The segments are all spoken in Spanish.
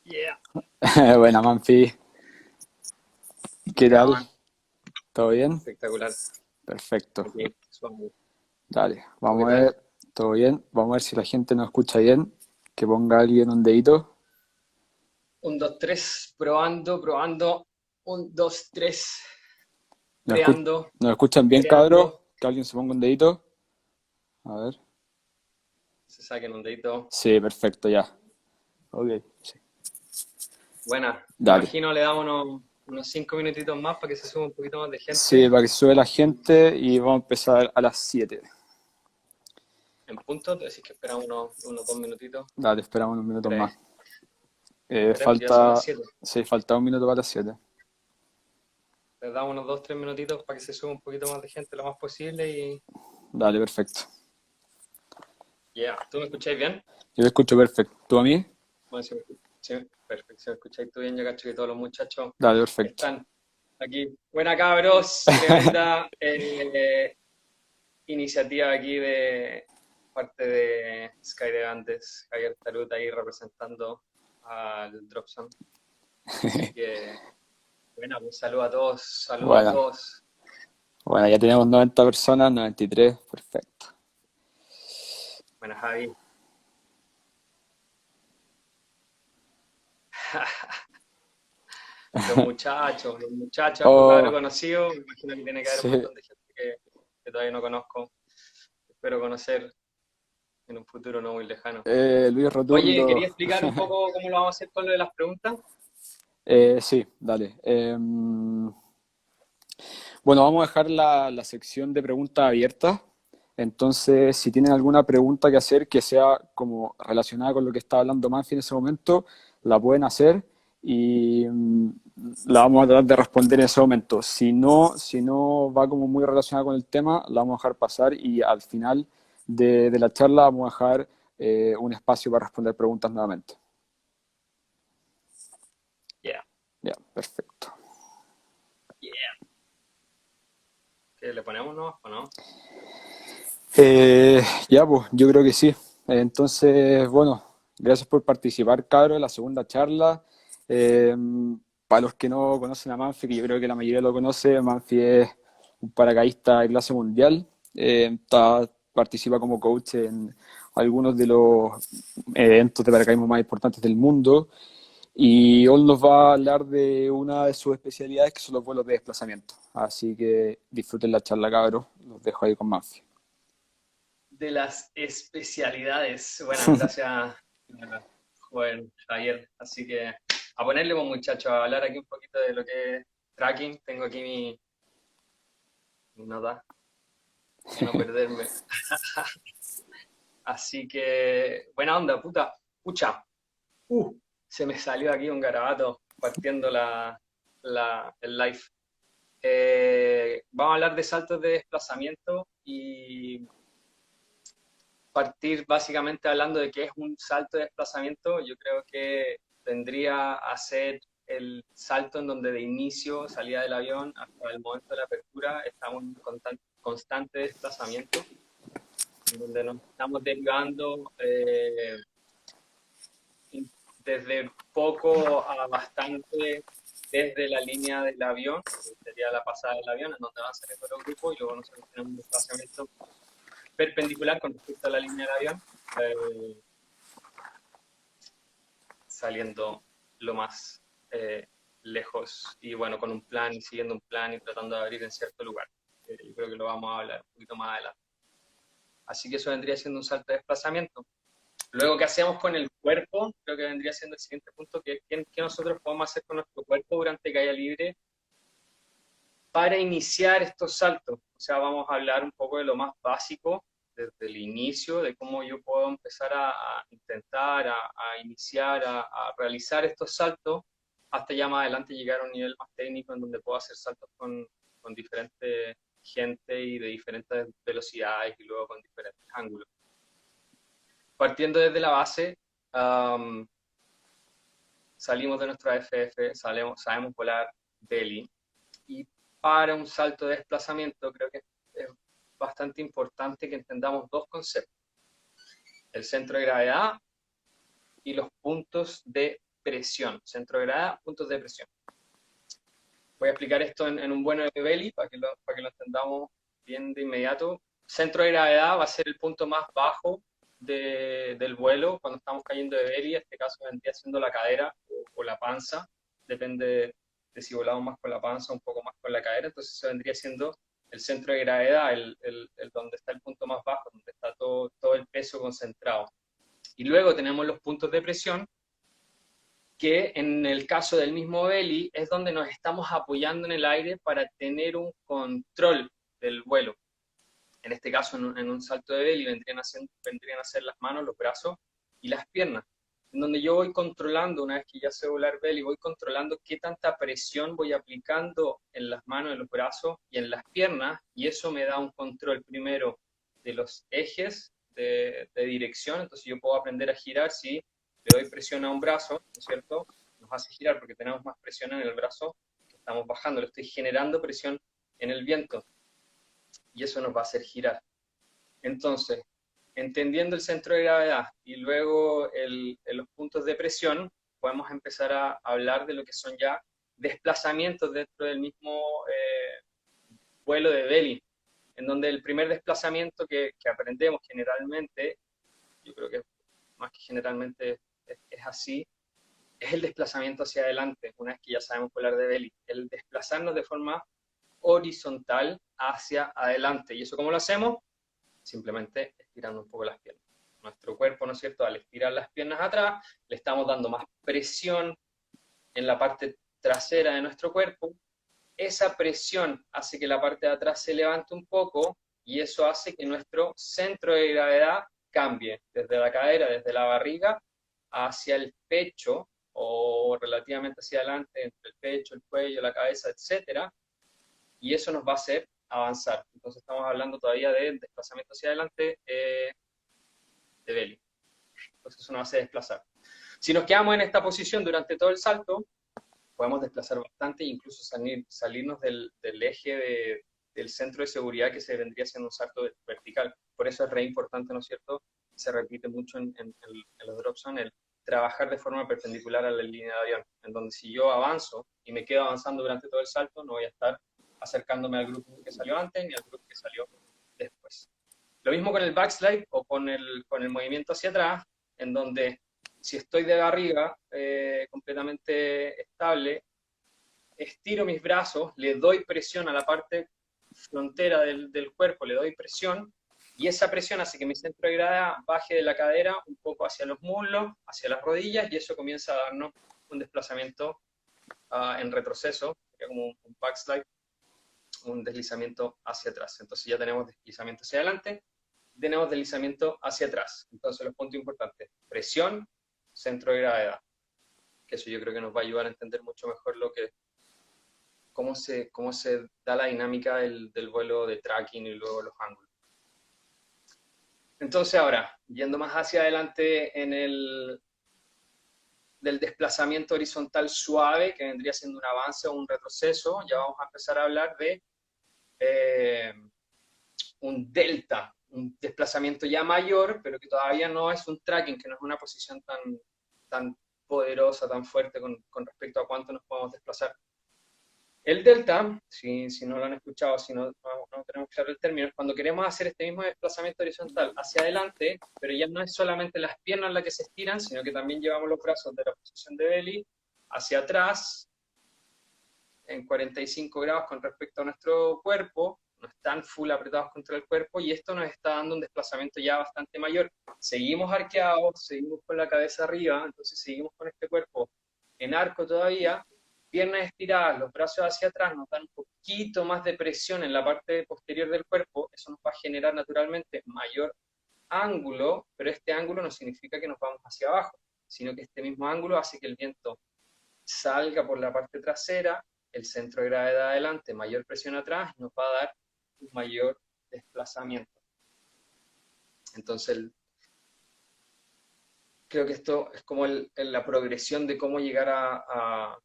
Yeah. Buena, Manfi. ¿Qué Ya, tal? man. ¿Todo bien? Espectacular. Perfecto. Aquí, suave. Dale, ¿Tú qué vamos a tal? ver. ¿Todo bien? Vamos a ver si la gente nos escucha bien. Que ponga alguien un dedito. Un, dos, tres. Probando, probando. Un, dos, tres. ¿Nos escu- Creando, ¿Nos escuchan bien, cabros? creando. Que alguien se ponga un dedito. A ver. Se saquen un dedito. Sí, perfecto, ya. Ok. Sí. Buena. Dale. Imagino le damos unos 5 minutitos más para que se suba un poquito más de Sí, gente. para que sube la gente y vamos a empezar a las 7. En punto. Te decís que esperamos unos 2 minutitos. Dale, esperamos unos minutos ¿Crees? más. Esperemos, ya son las Falta... 7. Sí, falta un minuto para las 7. Les damos unos 2, 3 minutitos para que se suba un poquito más de gente lo más posible y... Dale, perfecto. Yeah. ¿Tú me escucháis bien? Yo te escucho perfecto. ¿Tú a mí? Bueno, sí, perfecto. Si me escucháis tú bien, yo cacho que todos los muchachos Dale, perfecto. están aquí. Buena cabros, tremenda iniciativa aquí de parte de Sky de Andes, Javier Taruta ahí representando al Dropzone. Así que, bueno, pues saludo a Bueno. todos. Bueno, ya tenemos 90 personas, 93, perfecto. Buena Javi. Los muchachos, algo cabrón Oh, conocido. Me imagino que tiene que haber un sí, montón de gente que todavía no conozco. Espero conocer en un futuro no muy lejano. Luis Oye, Rotundo. quería explicar un poco cómo lo vamos a hacer con lo de las preguntas. Sí, dale. Bueno, vamos a dejar la sección de preguntas abierta. Entonces, si tienen alguna pregunta que hacer que sea como relacionada con lo que está hablando Manfi en ese momento, la pueden hacer y la vamos a tratar de responder en ese momento. Si no va como muy relacionada con el tema, la vamos a dejar pasar y al final de la charla vamos a dejar un espacio para responder preguntas nuevamente. Yeah, Ya, perfecto. yeah. ¿Qué le ponemos no o no? Ya, pues, yo creo que sí. Entonces, bueno, gracias por participar, cabros, en la segunda charla. Eh, para los que no conocen a Manfi, que yo creo que la mayoría lo conoce, Manfi es un paracaidista de clase mundial. Participa como coach en algunos de los eventos de paracaidismo más importantes del mundo. Y hoy nos va a hablar de una de sus especialidades, que son los vuelos de desplazamiento. Así que disfruten la charla, cabros. Los dejo ahí con Manfi. De las especialidades. Bueno, gracias, joven Javier. Así que a ponerle, pues, muchachos, a hablar aquí un poquito de lo que es tracking. Tengo aquí mi nota para no perderme. Así que, buena onda, puta. Pucha, se me salió aquí un garabato partiendo el live. Vamos a hablar de saltos de desplazamiento y partir básicamente hablando de qué es un salto de desplazamiento. Yo creo que tendría a ser el salto en donde de inicio, salida del avión, hasta el momento de la apertura, estamos en constante desplazamiento, en donde nos estamos derivando desde poco a bastante desde la línea del avión, que sería la pasada del avión, en donde van saliendo los grupos, y luego nosotros tenemos un desplazamiento perpendicular con respecto a la línea del avión, eh, saliendo lo más lejos y bueno, con un plan y siguiendo un plan y tratando de abrir en cierto lugar. Yo creo que lo vamos a hablar un poquito más adelante. Así que eso vendría siendo un salto de desplazamiento. Luego, ¿qué hacemos con el cuerpo? Creo que vendría siendo el siguiente punto, que nosotros podemos hacer con nuestro cuerpo durante caída libre para iniciar estos saltos. O sea, vamos a hablar un poco de lo más básico desde el inicio, de cómo yo puedo empezar a intentar, a iniciar, a realizar estos saltos, hasta ya más adelante llegar a un nivel más técnico en donde puedo hacer saltos con diferente gente y de diferentes velocidades y luego con diferentes ángulos. Partiendo desde la base, um, salimos de nuestra FF, sabemos volar belly, y para un salto de desplazamiento creo que es bastante importante que entendamos dos conceptos: el centro de gravedad y los puntos de presión. Centro de gravedad, puntos de presión. Voy a explicar esto en un vuelo de Belly para que lo entendamos bien de inmediato. Centro de gravedad va a ser el punto más bajo del vuelo cuando estamos cayendo de Belly. En este caso vendría siendo la cadera o la panza. Depende de si volamos más con la panza o un poco más con la cadera. Entonces eso vendría siendo el centro de gravedad, el donde está el punto más bajo, donde está todo el peso concentrado. Y luego tenemos los puntos de presión, que en el caso del mismo belly es donde nos estamos apoyando en el aire para tener un control del vuelo. En este caso, en un salto de belly vendrían a ser las manos, los brazos y las piernas, en donde yo voy controlando, una vez que ya sé volar belly, voy controlando qué tanta presión voy aplicando en las manos, en los brazos y en las piernas, y eso me da un control primero de los ejes de dirección. Entonces yo puedo aprender a girar si le doy presión a un brazo, ¿no es cierto? Nos hace girar porque tenemos más presión en el brazo que estamos bajando, le estoy generando presión en el viento y eso nos va a hacer girar. Entonces, entendiendo el centro de gravedad y luego los puntos de presión, podemos empezar a hablar de lo que son ya desplazamientos dentro del mismo vuelo de belly, en donde el primer desplazamiento que aprendemos generalmente, yo creo que más que generalmente es así, es el desplazamiento hacia adelante, una vez que ya sabemos volar de belly, el desplazarnos de forma horizontal hacia adelante. ¿Y eso cómo lo hacemos? Simplemente estirando un poco las piernas. Nuestro cuerpo, ¿no es cierto?, al estirar las piernas atrás, le estamos dando más presión en la parte trasera de nuestro cuerpo. Esa presión hace que la parte de atrás se levante un poco y eso hace que nuestro centro de gravedad cambie desde la cadera, desde la barriga, hacia el pecho o relativamente hacia adelante, entre el pecho, el cuello, la cabeza, etcétera, y eso nos va a hacer avanzar. Entonces estamos hablando todavía de desplazamiento hacia adelante de belly. Entonces eso nos hace desplazar. Si nos quedamos en esta posición durante todo el salto, podemos desplazar bastante e incluso salirnos del eje del centro de seguridad que se vendría siendo un salto vertical. Por eso es re importante, ¿no es cierto? Se repite mucho en los drop zone, el trabajar de forma perpendicular a la línea de avión, en donde si yo avanzo y me quedo avanzando durante todo el salto, no voy a estar acercándome al grupo que salió antes ni al grupo que salió después. Lo mismo con el backslide o con el movimiento hacia atrás, en donde si estoy de barriga completamente estable, estiro mis brazos, le doy presión a la parte frontera del cuerpo, le doy presión, y esa presión hace que mi centro de gravedad baje de la cadera un poco hacia los muslos, hacia las rodillas, y eso comienza a darnos un desplazamiento en retroceso, como un backslide, un deslizamiento hacia atrás. Entonces ya tenemos deslizamiento hacia adelante, tenemos deslizamiento hacia atrás. Entonces los puntos importantes: presión, centro de gravedad. Que eso yo creo que nos va a ayudar a entender mucho mejor cómo se da la dinámica del vuelo de tracking y luego los ángulos. Entonces ahora, yendo más hacia adelante del desplazamiento horizontal suave, que vendría siendo un avance o un retroceso, ya vamos a empezar a hablar de un delta, un desplazamiento ya mayor, pero que todavía no es un tracking, que no es una posición tan poderosa, tan fuerte con respecto a cuánto nos podemos desplazar. El delta, si no lo han escuchado, si no tenemos claro el término, es cuando queremos hacer este mismo desplazamiento horizontal hacia adelante, pero ya no es solamente las piernas las que se estiran, sino que también llevamos los brazos de la posición de belly hacia atrás, en 45 grados con respecto a nuestro cuerpo, no están full apretados contra el cuerpo, y esto nos está dando un desplazamiento ya bastante mayor. Seguimos arqueados, seguimos con la cabeza arriba, entonces seguimos con este cuerpo en arco todavía, piernas estiradas, los brazos hacia atrás, nos dan un poquito más de presión en la parte posterior del cuerpo, eso nos va a generar naturalmente mayor ángulo, pero este ángulo no significa que nos vamos hacia abajo, sino que este mismo ángulo hace que el viento salga por la parte trasera, el centro de gravedad adelante, mayor presión atrás, nos va a dar un mayor desplazamiento. Entonces, creo que esto es como la progresión de cómo llegar a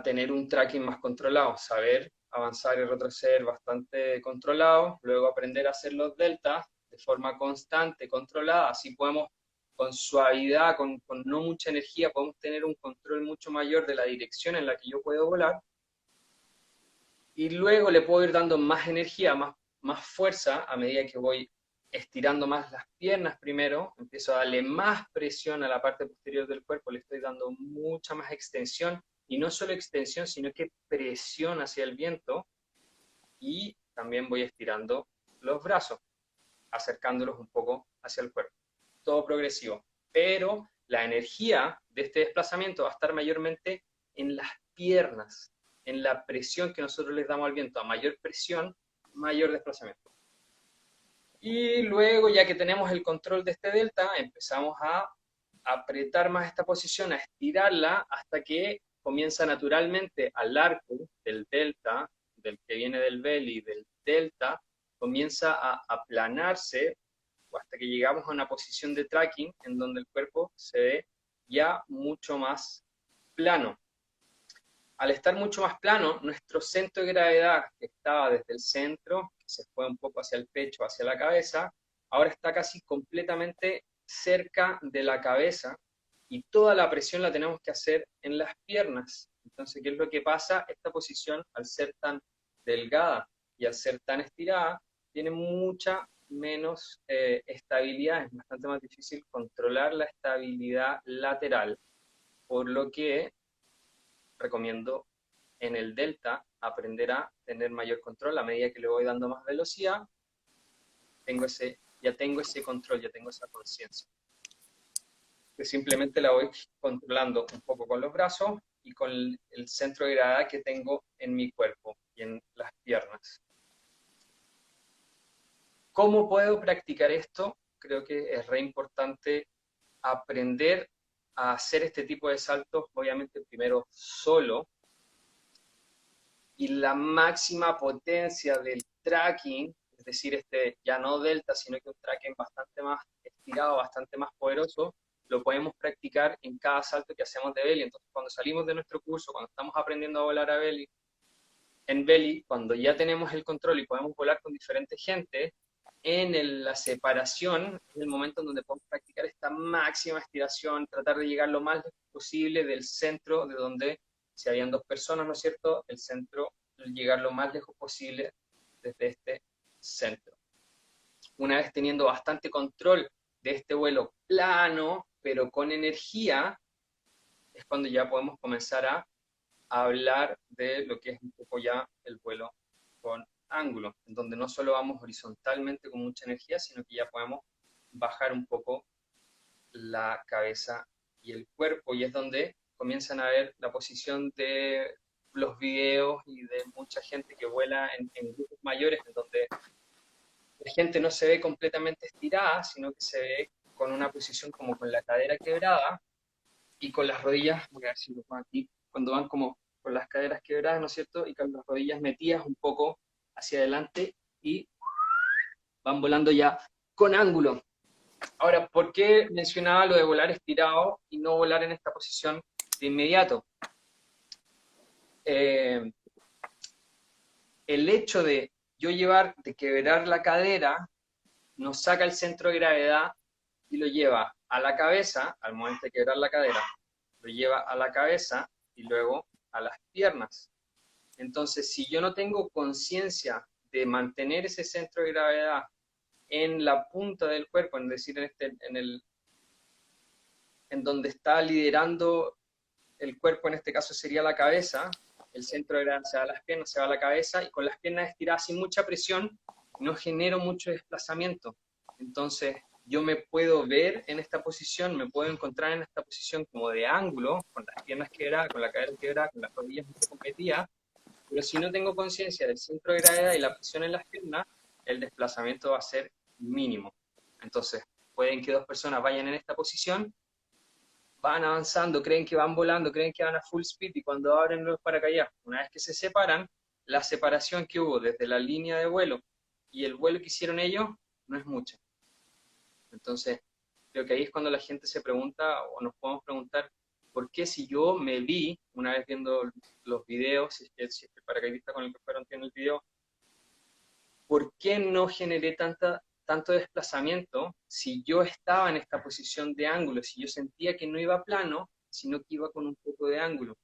tener un tracking más controlado, saber avanzar y retroceder bastante controlado, luego aprender a hacer los deltas de forma constante, controlada, así podemos con suavidad, con no mucha energía, podemos tener un control mucho mayor de la dirección en la que yo puedo volar, y luego le puedo ir dando más energía, más fuerza a medida que voy estirando más las piernas primero, empiezo a darle más presión a la parte posterior del cuerpo, le estoy dando mucha más extensión, y no solo extensión, sino que presión hacia el viento, y también voy estirando los brazos, acercándolos un poco hacia el cuerpo. Todo progresivo. Pero la energía de este desplazamiento va a estar mayormente en las piernas, en la presión que nosotros les damos al viento. A mayor presión, mayor desplazamiento. Y luego, ya que tenemos el control de este delta, empezamos a apretar más esta posición, a estirarla hasta que comienza naturalmente al arco del delta, del que viene del belly, del delta, comienza a aplanarse hasta que llegamos a una posición de tracking en donde el cuerpo se ve ya mucho más plano. Al estar mucho más plano, nuestro centro de gravedad, que estaba desde el centro, que se fue un poco hacia el pecho, hacia la cabeza, ahora está casi completamente cerca de la cabeza, y toda la presión la tenemos que hacer en las piernas. Entonces, ¿qué es lo que pasa? Esta posición, al ser tan delgada y al ser tan estirada, tiene mucha menos estabilidad, es bastante más difícil controlar la estabilidad lateral, por lo que recomiendo en el delta aprender a tener mayor control a medida que le voy dando más velocidad. Ya tengo ese control, ya tengo esa conciencia. Que simplemente la voy controlando un poco con los brazos y con el centro de gravedad que tengo en mi cuerpo y en las piernas. ¿Cómo puedo practicar esto? Creo que es re importante aprender a hacer este tipo de saltos, obviamente primero solo, y la máxima potencia del tracking, es decir, ya no delta, sino que un tracking bastante más estirado, bastante más poderoso, lo podemos practicar en cada salto que hacemos de belly. Entonces, cuando salimos de nuestro curso, cuando estamos aprendiendo a volar en belly, cuando ya tenemos el control y podemos volar con diferente gente, la separación es el momento en donde podemos practicar esta máxima estiración, tratar de llegar lo más lejos posible del centro, de donde, si habían dos personas, ¿no es cierto?, el centro, llegar lo más lejos posible desde este centro. Una vez teniendo bastante control de este vuelo plano, pero con energía, es cuando ya podemos comenzar a hablar de lo que es un poco ya el vuelo con ángulo, en donde no solo vamos horizontalmente con mucha energía, sino que ya podemos bajar un poco la cabeza y el cuerpo, y es donde comienzan a ver la posición de los videos y de mucha gente que vuela en grupos mayores, en donde la gente no se ve completamente estirada, sino que se ve con una posición como con la cadera quebrada y con las rodillas, voy a ver si lo pongo aquí, cuando van como con las caderas quebradas, ¿no es cierto? Y con las rodillas metidas un poco hacia adelante y van volando ya con ángulo. Ahora, ¿por qué mencionaba lo de volar estirado y no volar en esta posición de inmediato? El hecho de de quebrar la cadera, nos saca el centro de gravedad y lo lleva a la cabeza, al momento de quebrar la cadera, lo lleva a la cabeza y luego a las piernas. Entonces, si yo no tengo conciencia de mantener ese centro de gravedad en la punta del cuerpo, es decir, en donde está liderando el cuerpo, en este caso sería la cabeza, el centro de gravedad se va a las piernas, se va a la cabeza, y con las piernas estiradas sin mucha presión, no genero mucho desplazamiento. Entonces, yo me puedo ver en esta posición, me puedo encontrar en esta posición como de ángulo, con las piernas quebradas, con la cadera quebrada, con las rodillas un poco metidas, pero si no tengo conciencia del centro de gravedad y la presión en las piernas, el desplazamiento va a ser mínimo. Entonces, pueden que dos personas vayan en esta posición, van avanzando, creen que van volando, creen que van a full speed, y cuando abren los paracaídas, una vez que se separan, la separación que hubo desde la línea de vuelo y el vuelo que hicieron ellos no es mucha. Entonces, creo que ahí es cuando la gente se pregunta, o nos podemos preguntar, ¿por qué si yo me vi, una vez viendo los videos, si es que el paracaidista con el que fueron tiene el video, ¿por qué no generé tanto desplazamiento si yo estaba en esta posición de ángulo, si yo sentía que no iba plano, sino que iba con un poco de ángulo.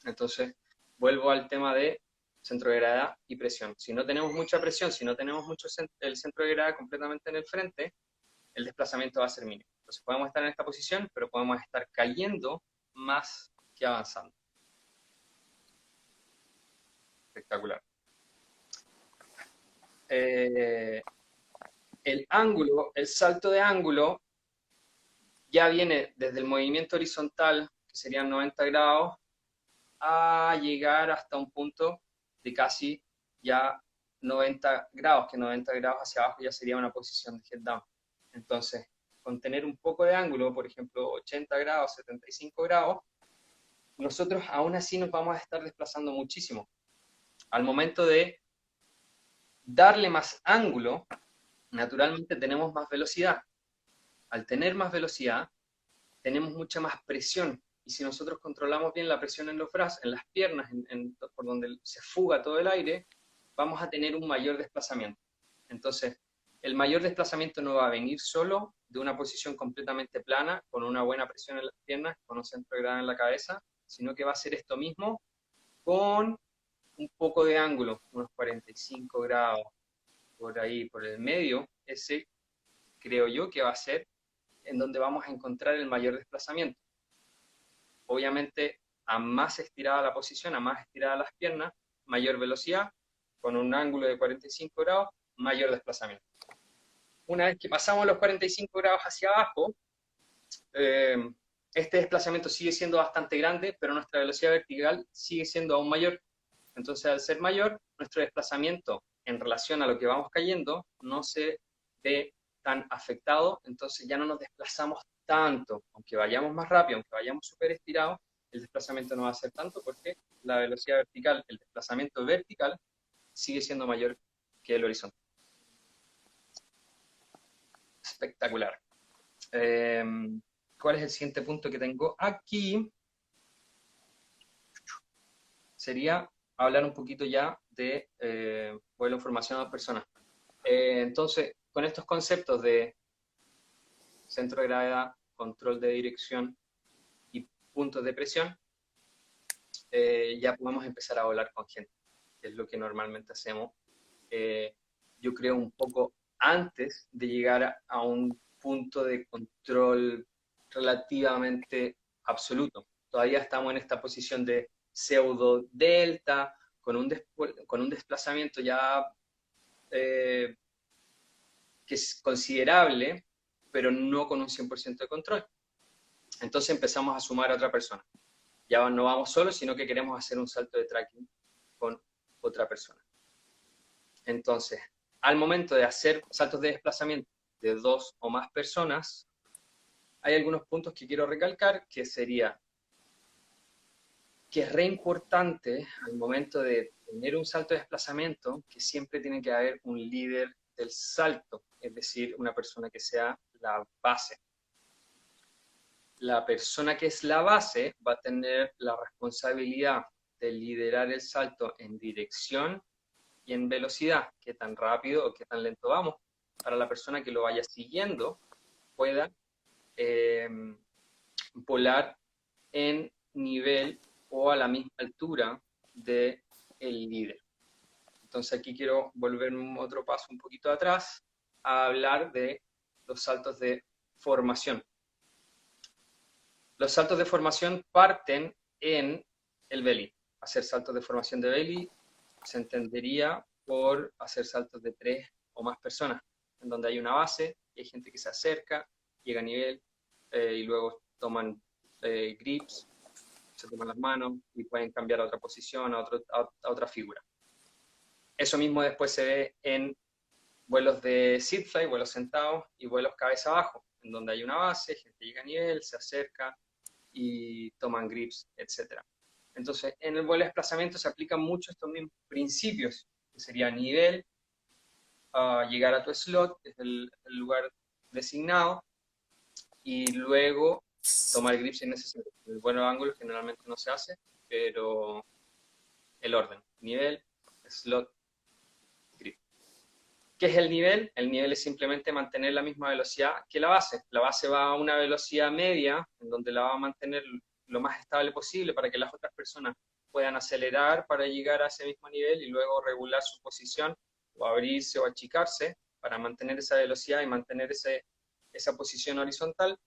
Entonces, vuelvo al tema de centro de gravedad y presión. Si no tenemos mucha presión, si no tenemos el centro de gravedad completamente en el frente, el desplazamiento va a ser mínimo. Entonces podemos estar en esta posición, pero podemos estar cayendo más que avanzando. Espectacular. El ángulo, el salto de ángulo, ya viene desde el movimiento horizontal, que serían 90 grados, a llegar hasta un punto de casi ya 90 grados, que 90 grados hacia abajo ya sería una posición de head down. Entonces, con tener un poco de ángulo, por ejemplo, 80 grados, 75 grados, nosotros aún así nos vamos a estar desplazando muchísimo. Al momento de darle más ángulo, naturalmente tenemos más velocidad. Al tener más velocidad, tenemos mucha más presión. Y si nosotros controlamos bien la presión en los brazos, en las piernas, por donde se fuga todo el aire, vamos a tener un mayor desplazamiento. Entonces, el mayor desplazamiento no va a venir solo de una posición completamente plana, con una buena presión en las piernas, con un centro de gravedad en la cabeza, sino que va a ser esto mismo con un poco de ángulo, unos 45 grados por ahí, por el medio. Ese creo yo que va a ser en donde vamos a encontrar el mayor desplazamiento. Obviamente, a más estirada la posición, a más estiradas las piernas, mayor velocidad, con un ángulo de 45 grados, mayor desplazamiento. Una vez que pasamos los 45 grados hacia abajo, este desplazamiento sigue siendo bastante grande, pero nuestra velocidad vertical sigue siendo aún mayor. Entonces, al ser mayor, nuestro desplazamiento en relación a lo que vamos cayendo no se ve tan afectado, entonces ya no nos desplazamos tanto. Aunque vayamos más rápido, aunque vayamos súper estirados, el desplazamiento no va a ser tanto porque la velocidad vertical, el desplazamiento vertical, sigue siendo mayor que el horizontal. Espectacular. ¿Cuál es el siguiente punto que tengo aquí? Sería hablar un poquito ya de vuelo en formación a dos personas. Entonces, con estos conceptos de centro de gravedad, control de dirección y puntos de presión, ya podemos empezar a volar con gente, que es lo que normalmente hacemos. Yo creo un poco antes de llegar a un punto de control relativamente absoluto. Todavía estamos en esta posición de pseudo delta, con un desplazamiento ya que es considerable, pero no con un 100% de control. Entonces empezamos a sumar a otra persona. Ya no vamos solos, sino que queremos hacer un salto de tracking con otra persona. Entonces, al momento de hacer saltos de desplazamiento de dos o más personas, hay algunos puntos que quiero recalcar, que sería que es re importante al momento de tener un salto de desplazamiento, que siempre tiene que haber un líder del salto, es decir, una persona que sea la base. La persona que es la base va a tener la responsabilidad de liderar el salto en dirección y en velocidad, qué tan rápido o qué tan lento vamos, para la persona que lo vaya siguiendo pueda volar en nivel o a la misma altura del líder. Entonces aquí quiero volver otro paso un poquito atrás a hablar de los saltos de formación. Los saltos de formación parten en el belly. Hacer saltos de formación de belly se entendería por hacer saltos de 3 o más personas, en donde hay una base, y hay gente que se acerca, llega a nivel, y luego toman grips, se toman las manos y pueden cambiar a otra posición, a otra figura. Eso mismo después se ve en vuelos de sit fly, vuelos sentados y vuelos cabeza abajo, en donde hay una base, gente llega a nivel, se acerca y toman grips, etc. Entonces, en el vuelo de desplazamiento se aplican mucho estos mismos principios, que sería nivel, llegar a tu slot, que es el lugar designado, y luego tomar grips si es necesario. El vuelo de ángulo generalmente no se hace, pero el orden, nivel, slot, grip. ¿Qué es el nivel? El nivel es simplemente mantener la misma velocidad que la base. La base va a una velocidad media, en donde la va a mantener lo más estable posible para que las otras personas puedan acelerar para llegar a ese mismo nivel y luego regular su posición o abrirse o achicarse para mantener esa velocidad y mantener esa posición horizontal.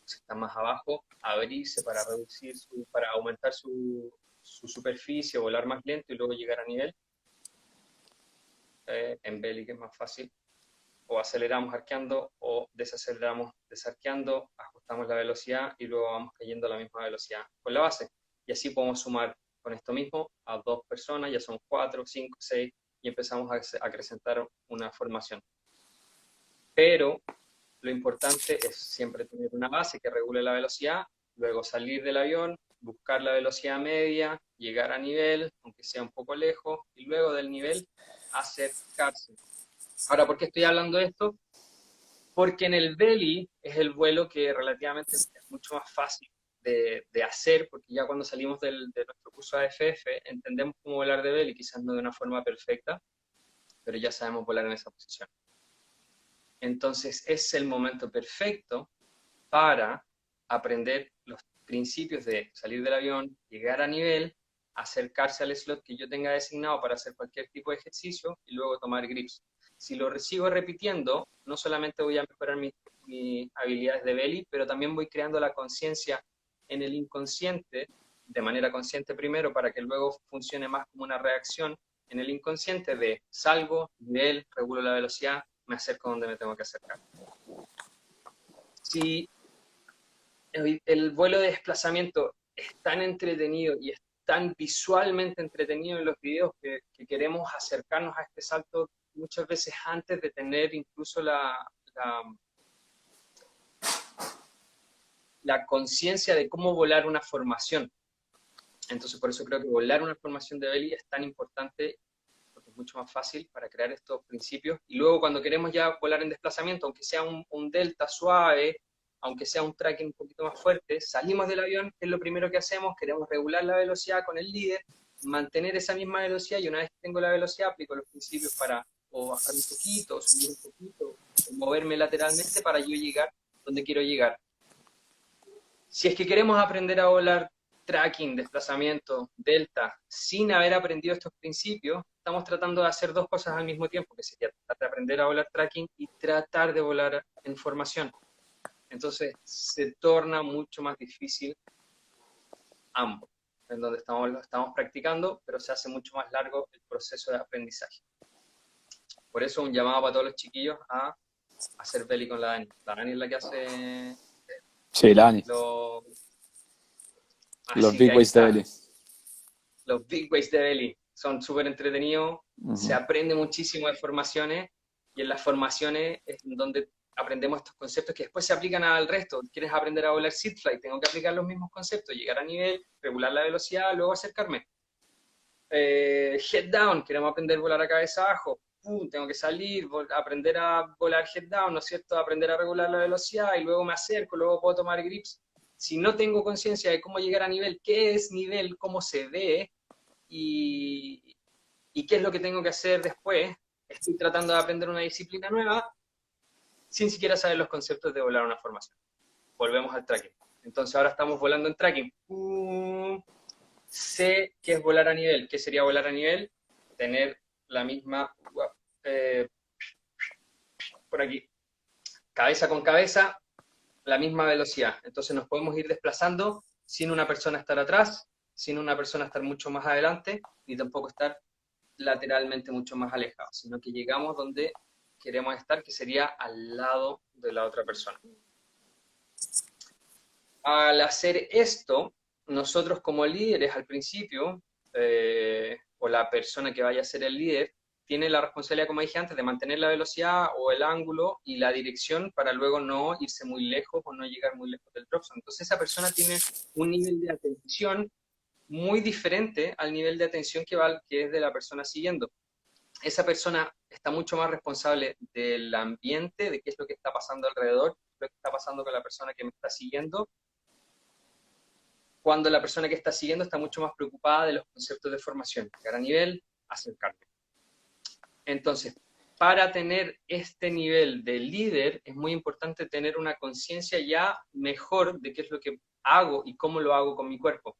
Si está más abajo, abrirse para reducir para aumentar su superficie, volar más lento y luego llegar a nivel. En belly, que es más fácil, o aceleramos arqueando o desaceleramos desarqueando, ajustamos la velocidad y luego vamos cayendo a la misma velocidad con la base. Y así podemos sumar con esto mismo a 2 personas, ya son 4, 5, 6, y empezamos a acrecentar una formación. Pero lo importante es siempre tener una base que regule la velocidad, luego salir del avión, buscar la velocidad media, llegar a nivel, aunque sea un poco lejos, y luego del nivel acercarse. Ahora, ¿por qué estoy hablando de esto? Porque en el belly es el vuelo que relativamente es mucho más fácil de hacer, porque ya cuando salimos de nuestro curso AFF entendemos cómo volar de belly, quizás no de una forma perfecta, pero ya sabemos volar en esa posición. Entonces es el momento perfecto para aprender los principios de salir del avión, llegar a nivel, acercarse al slot que yo tenga designado para hacer cualquier tipo de ejercicio y luego tomar grips. Si lo sigo repitiendo, no solamente voy a mejorar mis habilidades de belly, pero también voy creando la conciencia en el inconsciente, de manera consciente primero, para que luego funcione más como una reacción en el inconsciente de salgo, nivel, regulo la velocidad, me acerco donde me tengo que acercar. Si el vuelo de desplazamiento es tan entretenido y es tan visualmente entretenido en los videos que queremos acercarnos a este salto muchas veces antes de tener incluso la conciencia de cómo volar una formación. Entonces, por eso creo que volar una formación de belly es tan importante, porque es mucho más fácil para crear estos principios. Y luego cuando queremos ya volar en desplazamiento, aunque sea un delta suave, aunque sea un tracking un poquito más fuerte, salimos del avión, que es lo primero que hacemos, queremos regular la velocidad con el líder, mantener esa misma velocidad, y una vez que tengo la velocidad, aplico los principios para o bajar un poquito, o subir un poquito, o moverme lateralmente para yo llegar donde quiero llegar. Si es que queremos aprender a volar tracking, desplazamiento, delta, sin haber aprendido estos principios, estamos tratando de hacer 2 cosas al mismo tiempo, que sería tratar de aprender a volar tracking y tratar de volar en formación. Entonces se torna mucho más difícil ambos, en donde lo estamos practicando, pero se hace mucho más largo el proceso de aprendizaje. Por eso un llamado para todos los chiquillos a hacer belly con la Dani. La Dani es la que hace Sí, Lani. Los Así que big ahí ways de está. belly. Los big ways de belly son súper entretenidos, se Ujú. aprende muchísimo de formaciones, y en las formaciones es donde aprendemos estos conceptos que después se aplican al resto. ¿Quieres aprender a volar seat flight? Tengo que aplicar los mismos conceptos, llegar a nivel, regular la velocidad, luego acercarme. Head down, queremos aprender a volar a cabeza abajo. Tengo que salir, aprender a volar head down, ¿no es cierto? Aprender a regular la velocidad y luego me acerco, luego puedo tomar grips. Si no tengo conciencia de cómo llegar a nivel, qué es nivel, cómo se ve y, y qué es lo que tengo que hacer después, estoy tratando de aprender una disciplina nueva sin siquiera saber los conceptos de volar una formación. Volvemos al tracking. Entonces ahora estamos volando en tracking. Sé qué es volar a nivel. ¿Qué sería volar a nivel? Tener la misma, eh, por aquí, cabeza con cabeza, la misma velocidad. Entonces nos podemos ir desplazando sin una persona estar atrás, sin una persona estar mucho más adelante, ni tampoco estar lateralmente mucho más alejado, sino que llegamos donde queremos estar, que sería al lado de la otra persona. Al hacer esto, nosotros como líderes al principio, o la persona que vaya a ser el líder, tiene la responsabilidad, como dije antes, de mantener la velocidad o el ángulo y la dirección para luego no irse muy lejos o no llegar muy lejos del drop zone. Entonces esa persona tiene un nivel de atención muy diferente al nivel de atención que es de la persona siguiendo. Esa persona está mucho más responsable del ambiente, de qué es lo que está pasando alrededor, lo que está pasando con la persona que me está siguiendo, cuando la persona que está siguiendo está mucho más preocupada de los conceptos de formación, llegar a nivel, acercarme. Entonces, para tener este nivel de líder es muy importante tener una conciencia ya mejor de qué es lo que hago y cómo lo hago con mi cuerpo.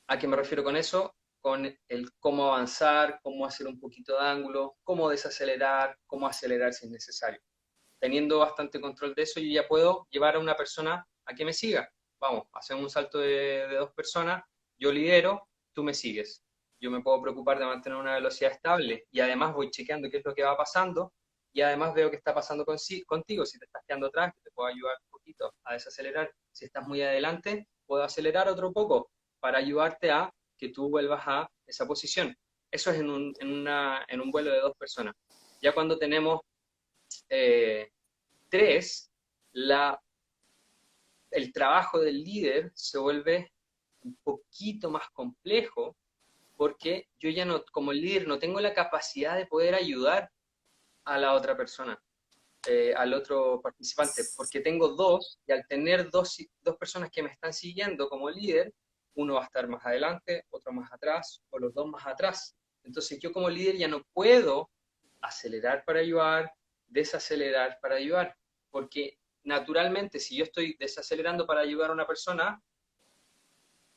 ¿A qué me refiero con eso? Con el cómo avanzar, cómo hacer un poquito de ángulo, cómo desacelerar, cómo acelerar si es necesario. Teniendo bastante control de eso, yo ya puedo llevar a una persona a que me siga. Vamos, hacemos un salto de dos personas, yo lidero, tú me sigues. Yo me puedo preocupar de mantener una velocidad estable y además voy chequeando qué es lo que va pasando y además veo qué está pasando contigo. Si te estás quedando atrás, te puedo ayudar un poquito a desacelerar. Si estás muy adelante, puedo acelerar otro poco para ayudarte a que tú vuelvas a esa posición. Eso es en un vuelo de dos personas. Ya cuando tenemos eh, tres, el trabajo del líder se vuelve un poquito más complejo porque yo ya no, como líder, no tengo la capacidad de poder ayudar a la otra persona, al otro participante, porque tengo dos y al tener dos personas que me están siguiendo como líder, uno va a estar más adelante, otro más atrás o los dos más atrás. Entonces yo como líder ya no puedo acelerar para ayudar, desacelerar para ayudar, porque naturalmente si yo estoy desacelerando para ayudar a una persona,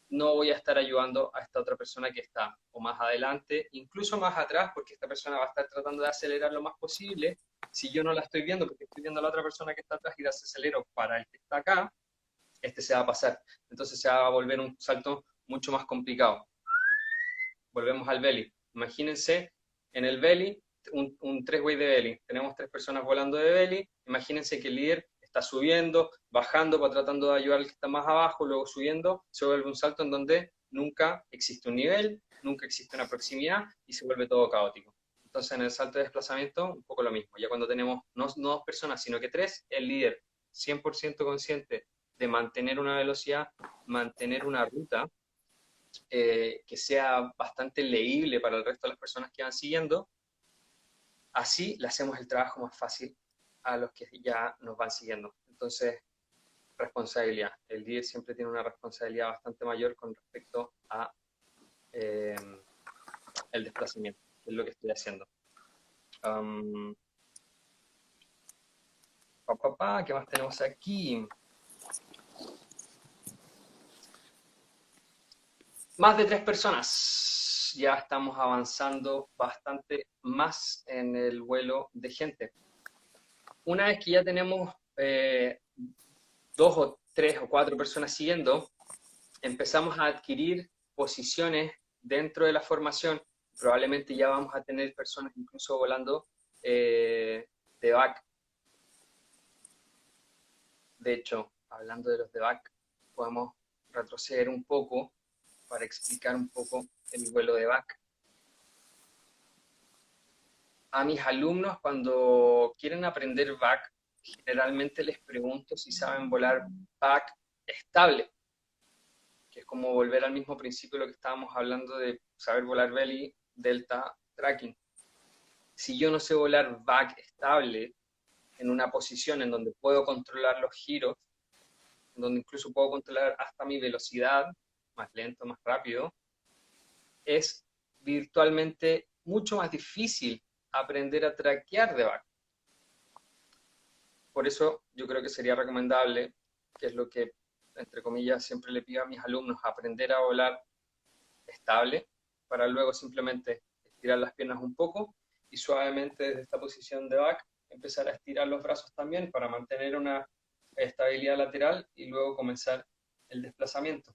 no voy a estar ayudando a esta otra persona que está o más adelante, incluso más atrás, porque esta persona va a estar tratando de acelerar lo más posible. Si yo no la estoy viendo, porque estoy viendo a la otra persona que está atrás y desacelero para el que está acá, este se va a pasar. Entonces se va a volver un salto mucho más complicado. Volvemos al belly. Imagínense en el belly, un tres-way de belly. Tenemos tres personas volando de belly. Imagínense que el líder está subiendo, bajando, para tratando de ayudar al que está más abajo, luego subiendo. Se vuelve un salto en donde nunca existe un nivel, nunca existe una proximidad y se vuelve todo caótico. Entonces en el salto de desplazamiento, un poco lo mismo. Ya cuando tenemos no dos personas, sino que tres, el líder 100% consciente de mantener una velocidad, mantener una ruta, que sea bastante leíble para el resto de las personas que van siguiendo, así le hacemos el trabajo más fácil a los que ya nos van siguiendo. Entonces, responsabilidad. El líder siempre tiene una responsabilidad bastante mayor con respecto a eh, el desplazamiento, que es lo que estoy haciendo. Um, ¿Qué más tenemos aquí? Más de tres personas. Ya estamos avanzando bastante más en el vuelo de gente. Una vez que ya tenemos dos o tres o cuatro personas siguiendo, empezamos a adquirir posiciones dentro de la formación. Probablemente ya vamos a tener personas incluso volando de back. De hecho, hablando de los de back, podemos retroceder un poco para explicar un poco el vuelo de back. A mis alumnos, cuando quieren aprender back, generalmente les pregunto si saben volar back estable, que es como volver al mismo principio de lo que estábamos hablando de saber volar belly, delta, tracking. Si yo no sé volar back estable en una posición en donde puedo controlar los giros, en donde incluso puedo controlar hasta mi velocidad, más lento, más rápido, es virtualmente mucho más difícil aprender a traquear de back. Por eso yo creo que sería recomendable, que es lo que, entre comillas, siempre le pido a mis alumnos, aprender a volar estable, para luego simplemente estirar las piernas un poco y suavemente desde esta posición de back empezar a estirar los brazos también para mantener una estabilidad lateral y luego comenzar el desplazamiento.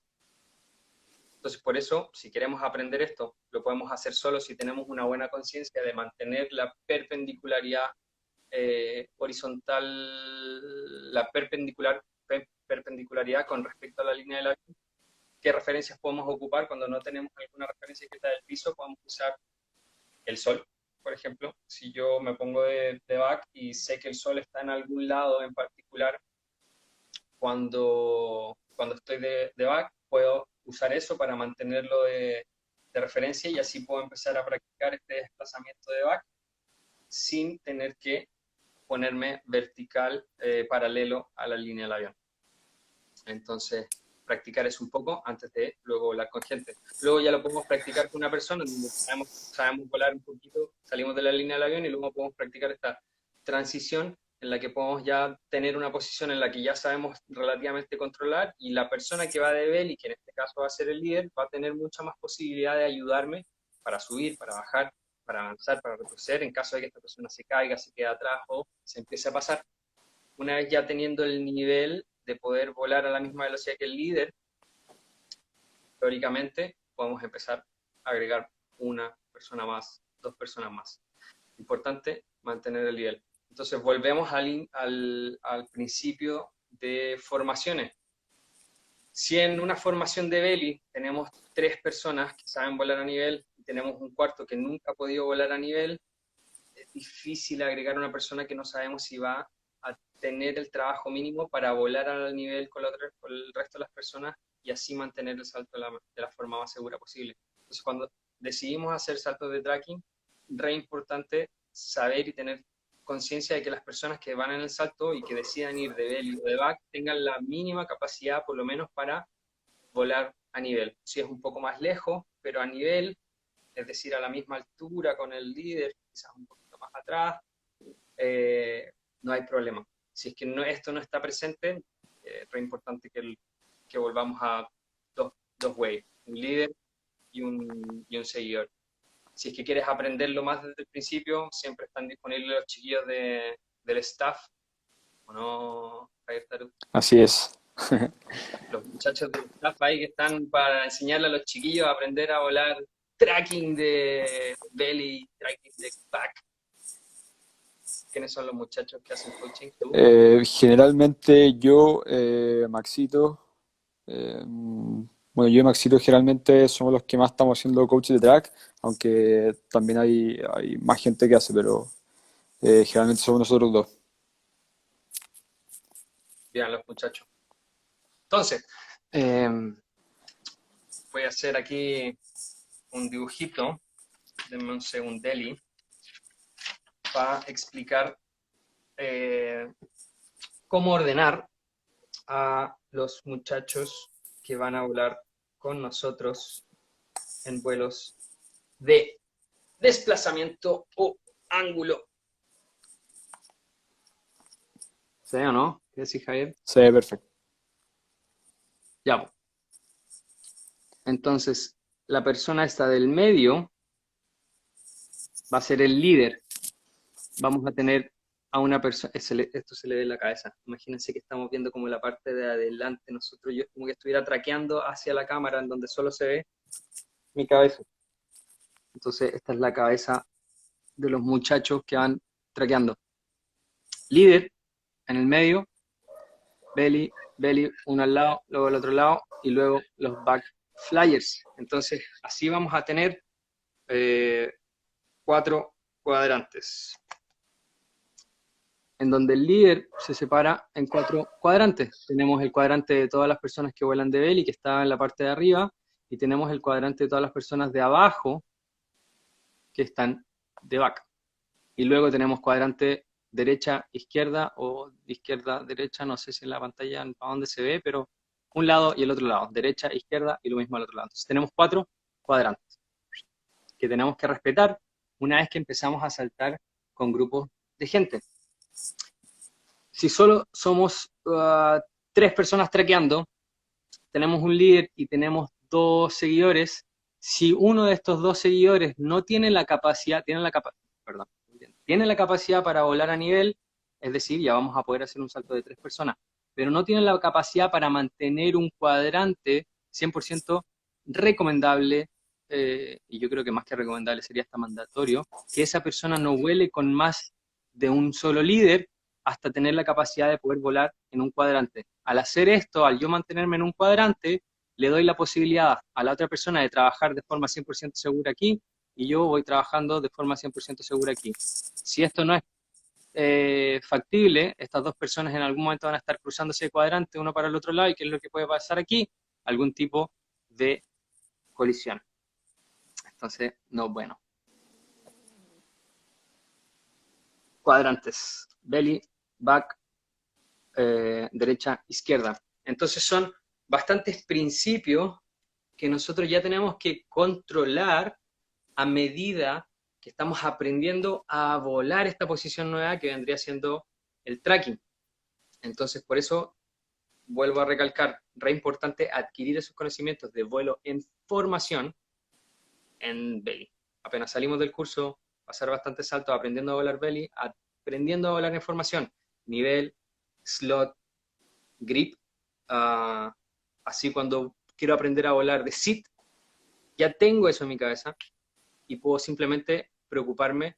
Entonces, por eso, si queremos aprender esto, lo podemos hacer solo si tenemos una buena conciencia de mantener la perpendicularidad horizontal, la perpendicularidad con respecto a la línea del avión. ¿Qué referencias podemos ocupar cuando no tenemos alguna referencia que está del piso? Podemos usar el sol, por ejemplo. Si yo me pongo de back y sé que el sol está en algún lado en particular, cuando estoy de back, puedo usar eso para mantenerlo de referencia y así puedo empezar a practicar este desplazamiento de back sin tener que ponerme vertical, paralelo a la línea del avión. Entonces, practicar eso un poco antes de luego volar con gente. Luego ya lo podemos practicar con una persona, donde sabemos volar un poquito, salimos de la línea del avión y luego podemos practicar esta transición en la que podemos ya tener una posición en la que ya sabemos relativamente controlar, y la persona que va de belly, que en este caso va a ser el líder, va a tener mucha más posibilidad de ayudarme para subir, para bajar, para avanzar, para retroceder, en caso de que esta persona se caiga, se quede atrás o se empiece a pasar. Una vez ya teniendo el nivel de poder volar a la misma velocidad que el líder, teóricamente podemos empezar a agregar una persona más, dos personas más. Importante mantener el nivel. Entonces volvemos al principio de formaciones. Si en una formación de belly tenemos 3 personas que saben volar a nivel y tenemos un cuarto que nunca ha podido volar a nivel, es difícil agregar una persona que no sabemos si va a tener el trabajo mínimo para volar al nivel con el resto de las personas y así mantener el salto de la forma más segura posible. Entonces, cuando decidimos hacer saltos de tracking, re importante saber y tener conciencia de que las personas que van en el salto y que decidan ir de belly o de back tengan la mínima capacidad, por lo menos, para volar a nivel. Si es un poco más lejos, pero a nivel, es decir, a la misma altura con el líder, quizás un poquito más atrás, no hay problema. Si es que esto no está presente, es re importante que volvamos a dos waves, un líder y un seguidor. Si es que quieres aprenderlo más desde el principio, siempre están disponibles los chiquillos del staff, ¿o no, Javier Tarut? Así es. Los muchachos del staff ahí que están para enseñarle a los chiquillos a aprender a volar tracking de belly, tracking de back. ¿Quiénes son los muchachos que hacen coaching? ¿Tú? Generalmente yo, Maxito, bueno, yo y Maxito generalmente somos los que más estamos haciendo coach de track, aunque también hay más gente que hace, pero generalmente somos nosotros dos. Bien, los muchachos. Entonces, voy a hacer aquí un dibujito, denme un segundeli, para explicar cómo ordenar a los muchachos que van a volar con nosotros en vuelos de desplazamiento o ángulo. ¿Sí o no? ¿Qué decís, Javier? Se ve perfecto. Ya. Entonces, la persona esta del medio va a ser el líder. Vamos a tener a una persona, esto se le ve en la cabeza. Imagínense que estamos viendo como la parte de adelante nosotros, yo como que estuviera traqueando hacia la cámara en donde solo se ve mi cabeza. Entonces, esta es la cabeza de los muchachos que van traqueando. Líder en el medio, belly, uno al lado, luego al otro lado, y luego los back flyers. Entonces, así vamos a tener 4 cuadrantes, en donde el líder se separa en 4 cuadrantes. Tenemos el cuadrante de todas las personas que vuelan de belly, que está en la parte de arriba, y tenemos el cuadrante de todas las personas de abajo, que están de back. Y luego tenemos cuadrante derecha, izquierda, o izquierda, derecha, no sé si en la pantalla para dónde se ve, pero un lado y el otro lado, derecha, izquierda, y lo mismo al otro lado. Entonces tenemos 4 cuadrantes que tenemos que respetar una vez que empezamos a saltar con grupos de gente. Si solo somos 3 personas traqueando, tenemos un líder y tenemos 2 seguidores. Si uno de estos 2 seguidores no tiene la capacidad, tiene la capacidad para volar a nivel, es decir, ya vamos a poder hacer un salto de 3 personas, pero no tiene la capacidad para mantener un cuadrante 100% recomendable, y yo creo que más que recomendable sería hasta mandatorio, que esa persona no vuele con más de un solo líder hasta tener la capacidad de poder volar en un cuadrante. Al hacer esto, al yo mantenerme en un cuadrante, le doy la posibilidad a la otra persona de trabajar de forma 100% segura aquí, y yo voy trabajando de forma 100% segura aquí. Si esto no es factible, estas 2 personas en algún momento van a estar cruzando ese cuadrante uno para el otro lado, y ¿qué es lo que puede pasar aquí? Algún tipo de colisión. Entonces, no, bueno. Cuadrantes, belly, back, derecha, izquierda. Entonces son bastantes principios que nosotros ya tenemos que controlar a medida que estamos aprendiendo a volar esta posición nueva que vendría siendo el tracking. Entonces, por eso vuelvo a recalcar, re importante adquirir esos conocimientos de vuelo en formación en belly. Apenas salimos del curso, pasar bastantes saltos aprendiendo a volar belly, aprendiendo a volar en formación, nivel, slot, grip, así cuando quiero aprender a volar de sit, ya tengo eso en mi cabeza y puedo simplemente preocuparme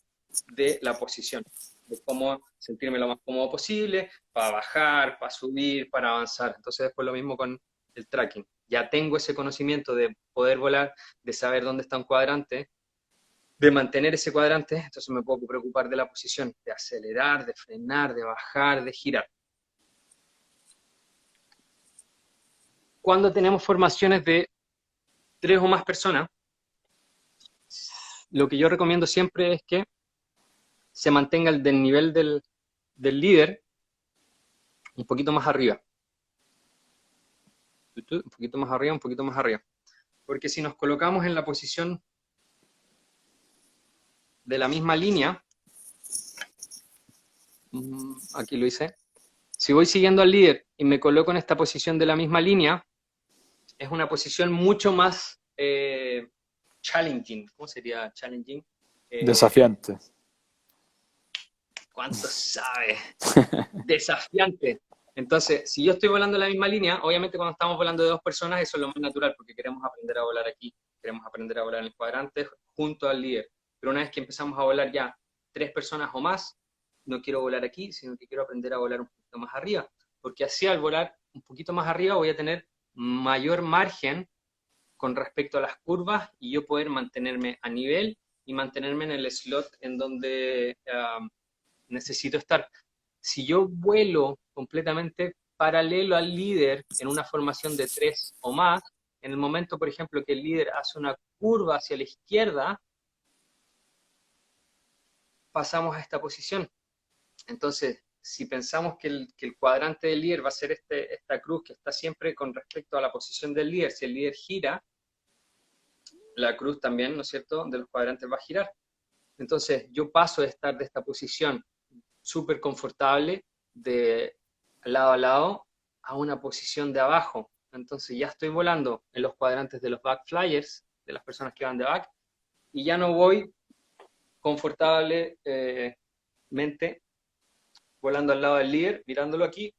de la posición, de cómo sentirme lo más cómodo posible, para bajar, para subir, para avanzar. Entonces después lo mismo con el tracking. Ya tengo ese conocimiento de poder volar, de saber dónde está un cuadrante, de mantener ese cuadrante, entonces me puedo preocupar de la posición, de acelerar, de frenar, de bajar, de girar. Cuando tenemos formaciones de 3 o más personas, lo que yo recomiendo siempre es que se mantenga el del nivel del líder un poquito más arriba. Un poquito más arriba, un poquito más arriba. Porque si nos colocamos en la posición de la misma línea, aquí lo hice, si voy siguiendo al líder y me coloco en esta posición de la misma línea, es una posición mucho más challenging. ¿Cómo sería challenging? Desafiante. ¿Cuánto sabe? Desafiante. Entonces, si yo estoy volando en la misma línea, obviamente cuando estamos volando de 2 personas, eso es lo más natural, porque queremos aprender a volar aquí, queremos aprender a volar en el cuadrante junto al líder. Pero una vez que empezamos a volar ya 3 personas o más, no quiero volar aquí, sino que quiero aprender a volar un poquito más arriba, porque así al volar un poquito más arriba voy a tener mayor margen con respecto a las curvas y yo poder mantenerme a nivel y mantenerme en el slot en donde necesito estar. Si yo vuelo completamente paralelo al líder en una formación de 3 o más, en el momento, por ejemplo, que el líder hace una curva hacia la izquierda, pasamos a esta posición. Entonces, si pensamos que el cuadrante del líder va a ser esta cruz que está siempre con respecto a la posición del líder, si el líder gira, la cruz también, ¿no es cierto?, de los cuadrantes va a girar. Entonces, yo paso de estar de esta posición súper confortable de lado a lado a una posición de abajo. Entonces ya estoy volando en los cuadrantes de los back flyers, de las personas que van de back, y ya no voy confortablemente volando al lado del líder, mirándolo aquí,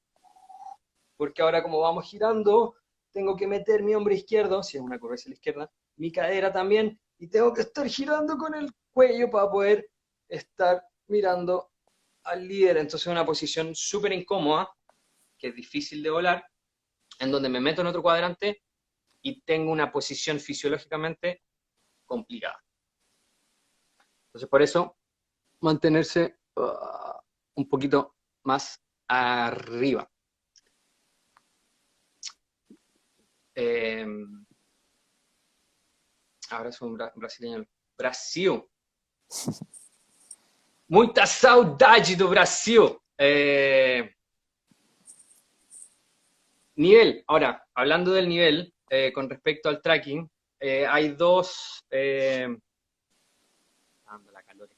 porque ahora como vamos girando, tengo que meter mi hombro izquierdo, si es una curva hacia la izquierda, mi cadera también, y tengo que estar girando con el cuello para poder estar mirando al líder. Entonces es una posición súper incómoda, que es difícil de volar, en donde me meto en otro cuadrante y tengo una posición fisiológicamente complicada. Entonces por eso mantenerse un poquito más arriba. Ahora es un brasileño. Brasil. Muita saudade do Brasil. Nivel. Ahora, hablando del nivel, con respecto al tracking, hay dos... la calor.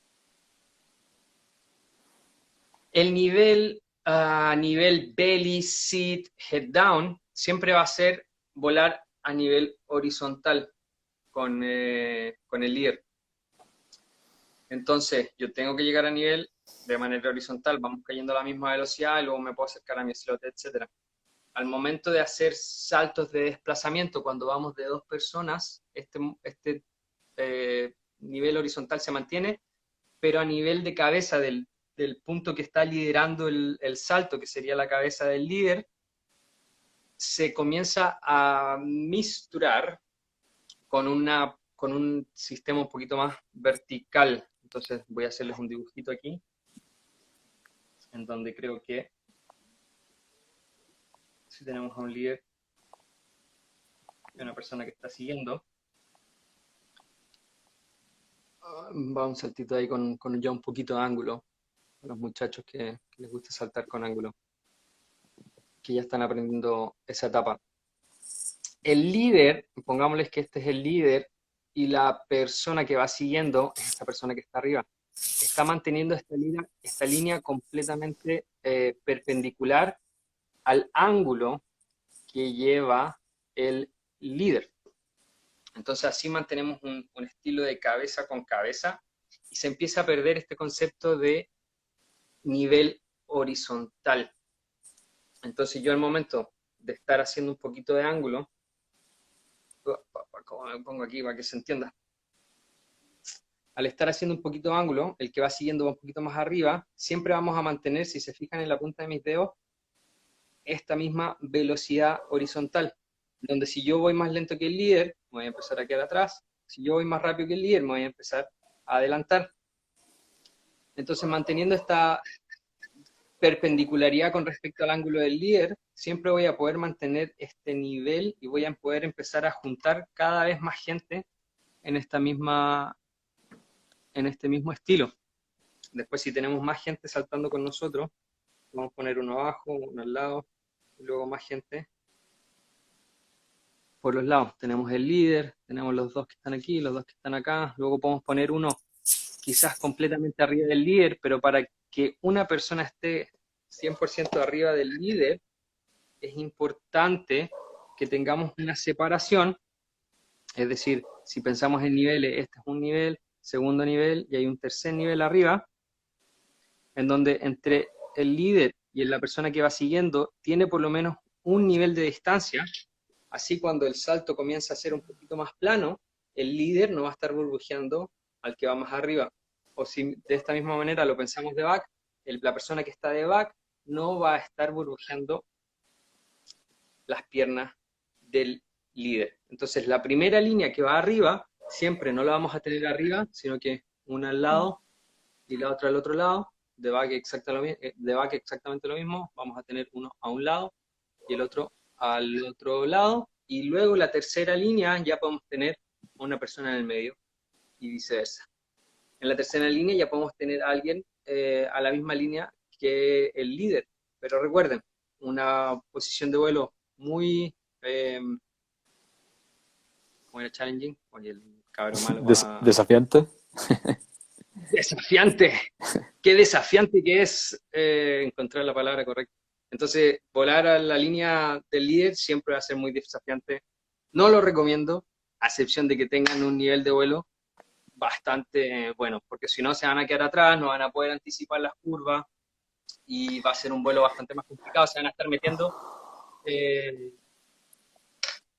El nivel a nivel belly, sit, head down, siempre va a ser volar a nivel horizontal con el líder. Entonces, yo tengo que llegar a nivel de manera horizontal, vamos cayendo a la misma velocidad y luego me puedo acercar a mi slot, etc. Al momento de hacer saltos de desplazamiento, cuando vamos de 2 personas, este nivel horizontal se mantiene, pero a nivel de cabeza del punto que está liderando el salto, que sería la cabeza del líder, se comienza a misturar con un sistema un poquito más vertical. Entonces voy a hacerles un dibujito aquí, en donde creo que si tenemos a un líder y una persona que está siguiendo, va un saltito ahí con ya un poquito de ángulo, a los muchachos que les gusta saltar con ángulo, que ya están aprendiendo esa etapa. El líder, pongámosles que este es el líder, y la persona que va siguiendo es esta persona que está arriba. Está manteniendo esta línea completamente perpendicular al ángulo que lleva el líder. Entonces así mantenemos un estilo de cabeza con cabeza y se empieza a perder este concepto de nivel horizontal. Entonces yo al momento de estar haciendo un poquito de ángulo, como me pongo aquí para que se entienda, al estar haciendo un poquito de ángulo, el que va siguiendo va un poquito más arriba, siempre vamos a mantener, si se fijan en la punta de mis dedos, esta misma velocidad horizontal, donde si yo voy más lento que el líder, me voy a empezar a quedar atrás, si yo voy más rápido que el líder, me voy a empezar a adelantar. Entonces, manteniendo esta perpendicularidad con respecto al ángulo del líder, siempre voy a poder mantener este nivel y voy a poder empezar a juntar cada vez más gente en en este mismo estilo. Después, si tenemos más gente saltando con nosotros, vamos a poner uno abajo, uno al lado, y luego más gente por los lados. Tenemos el líder, tenemos los dos que están aquí, los dos que están acá. Luego podemos poner uno quizás completamente arriba del líder, pero para que una persona esté 100% arriba del líder, es importante que tengamos una separación. Es decir, si pensamos en niveles, este es un nivel, segundo nivel y hay un tercer nivel arriba, en donde entre el líder y la persona que va siguiendo tiene por lo menos un nivel de distancia. Así cuando el salto comienza a ser un poquito más plano, el líder no va a estar burbujeando al que va más arriba. O si de esta misma manera lo pensamos de back, la persona que está de back no va a estar burbujeando las piernas del líder. Entonces la primera línea que va arriba, siempre no la vamos a tener arriba, sino que una al lado y la otra al otro lado. De back, exactamente lo mismo, vamos a tener uno a un lado y el otro al otro lado, y luego la tercera línea ya podemos tener a una persona en el medio y viceversa. En la tercera línea ya podemos tener a alguien a la misma línea que el líder, pero recuerden, una posición de vuelo muy, ¿cómo era? Challenging, oye, el cabrón malo va... Desafiante. Desafiante, qué desafiante que es encontrar la palabra correcta. Entonces, volar a la línea del líder siempre va a ser muy desafiante. No lo recomiendo, a excepción de que tengan un nivel de vuelo bastante bueno, porque si no se van a quedar atrás, no van a poder anticipar las curvas y va a ser un vuelo bastante más complicado, se van a estar metiendo eh,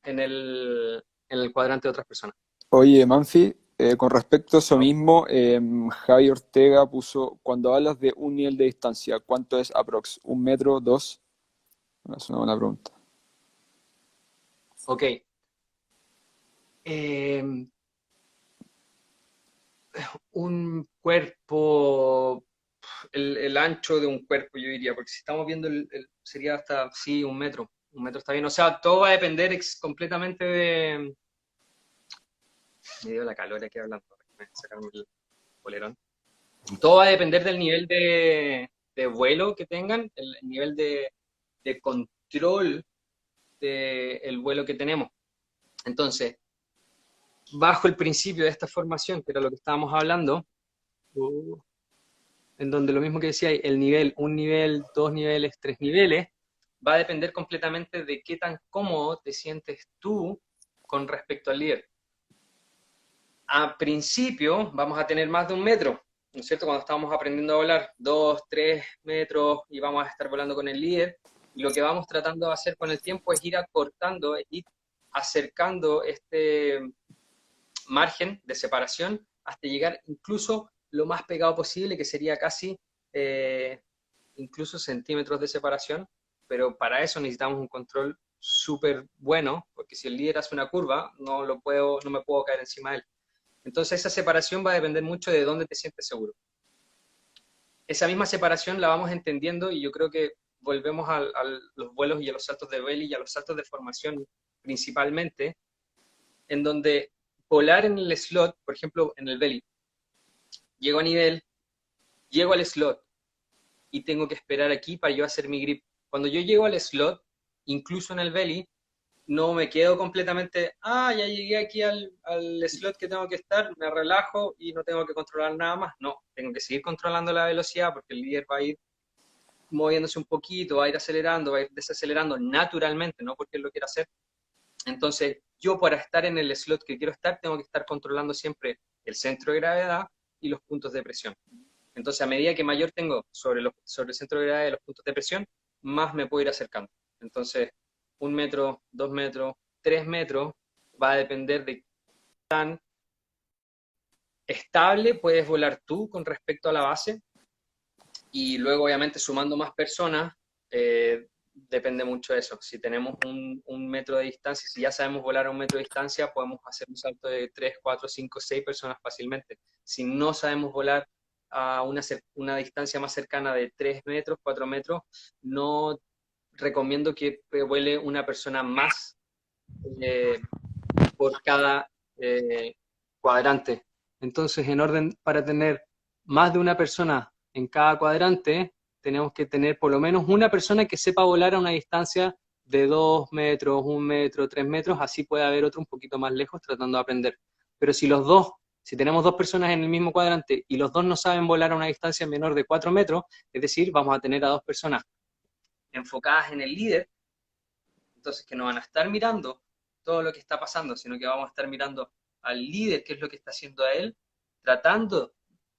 en el cuadrante de otras personas. Oye, Manfi, con respecto a eso mismo, Javi Ortega puso, cuando hablas de un nivel de distancia, ¿cuánto es aprox? ¿Un metro, dos? Es una buena pregunta. Ok. Eh, un cuerpo, el ancho de un cuerpo, yo diría, porque si estamos viendo, sería hasta, sí, un metro está bien. O sea, todo va a depender completamente de... Me dio la calor aquí hablando, déjame sacarme el polerón. Todo va a depender del nivel de vuelo que tengan, el nivel de control del vuelo que tenemos. Entonces, bajo el principio de esta formación, que era lo que estábamos hablando, en donde lo mismo que decía, el nivel, un nivel, dos niveles, tres niveles, va a depender completamente de qué tan cómodo te sientes tú con respecto al líder. A principio vamos a tener más de un metro, ¿no es cierto? Cuando estamos aprendiendo a volar, 2, 3 metros y vamos a estar volando con el líder. Y lo que vamos tratando de hacer con el tiempo es ir acortando, ir acercando este margen de separación hasta llegar incluso lo más pegado posible, que sería casi incluso centímetros de separación, pero para eso necesitamos un control súper bueno, porque si el líder hace una curva, no me puedo caer encima de él. Entonces esa separación va a depender mucho de dónde te sientes seguro. Esa misma separación la vamos entendiendo y yo creo que volvemos a los vuelos y a los saltos de belly y a los saltos de formación principalmente, en donde volar en el slot, por ejemplo, en el belly, llego a nivel, llego al slot y tengo que esperar aquí para yo hacer mi grip. Cuando yo llego al slot, incluso en el belly, no me quedo completamente, ya llegué aquí al slot que tengo que estar, me relajo y no tengo que controlar nada más. No, tengo que seguir controlando la velocidad porque el líder va a ir moviéndose un poquito, va a ir acelerando, va a ir desacelerando naturalmente, no porque él lo quiera hacer. Entonces, yo para estar en el slot que quiero estar, tengo que estar controlando siempre el centro de gravedad y los puntos de presión. Entonces, a medida que mayor tengo sobre el centro de gravedad y los puntos de presión, más me puedo ir acercando. Entonces, 1 metro, 2 metros, 3 metros, va a depender de qué tan estable puedes volar tú con respecto a la base. Y luego, obviamente, sumando más personas, depende mucho de eso. Si tenemos un metro de distancia, si ya sabemos volar a 1 metro de distancia, podemos hacer un salto de 3, 4, 5, 6 personas fácilmente. Si no sabemos volar a una distancia más cercana de 3 metros, 4 metros, no recomiendo que vuele una persona más eh, por cada cuadrante. Entonces, en orden para tener más de una persona en cada cuadrante, tenemos que tener por lo menos una persona que sepa volar a una distancia de 2 metros, 1 metro, 3 metros, así puede haber otro un poquito más lejos tratando de aprender. Pero si tenemos dos personas en el mismo cuadrante y los dos no saben volar a una distancia menor de 4 metros, es decir, vamos a tener a dos personas enfocadas en el líder, entonces que no van a estar mirando todo lo que está pasando, sino que vamos a estar mirando al líder, qué es lo que está haciendo a él, tratando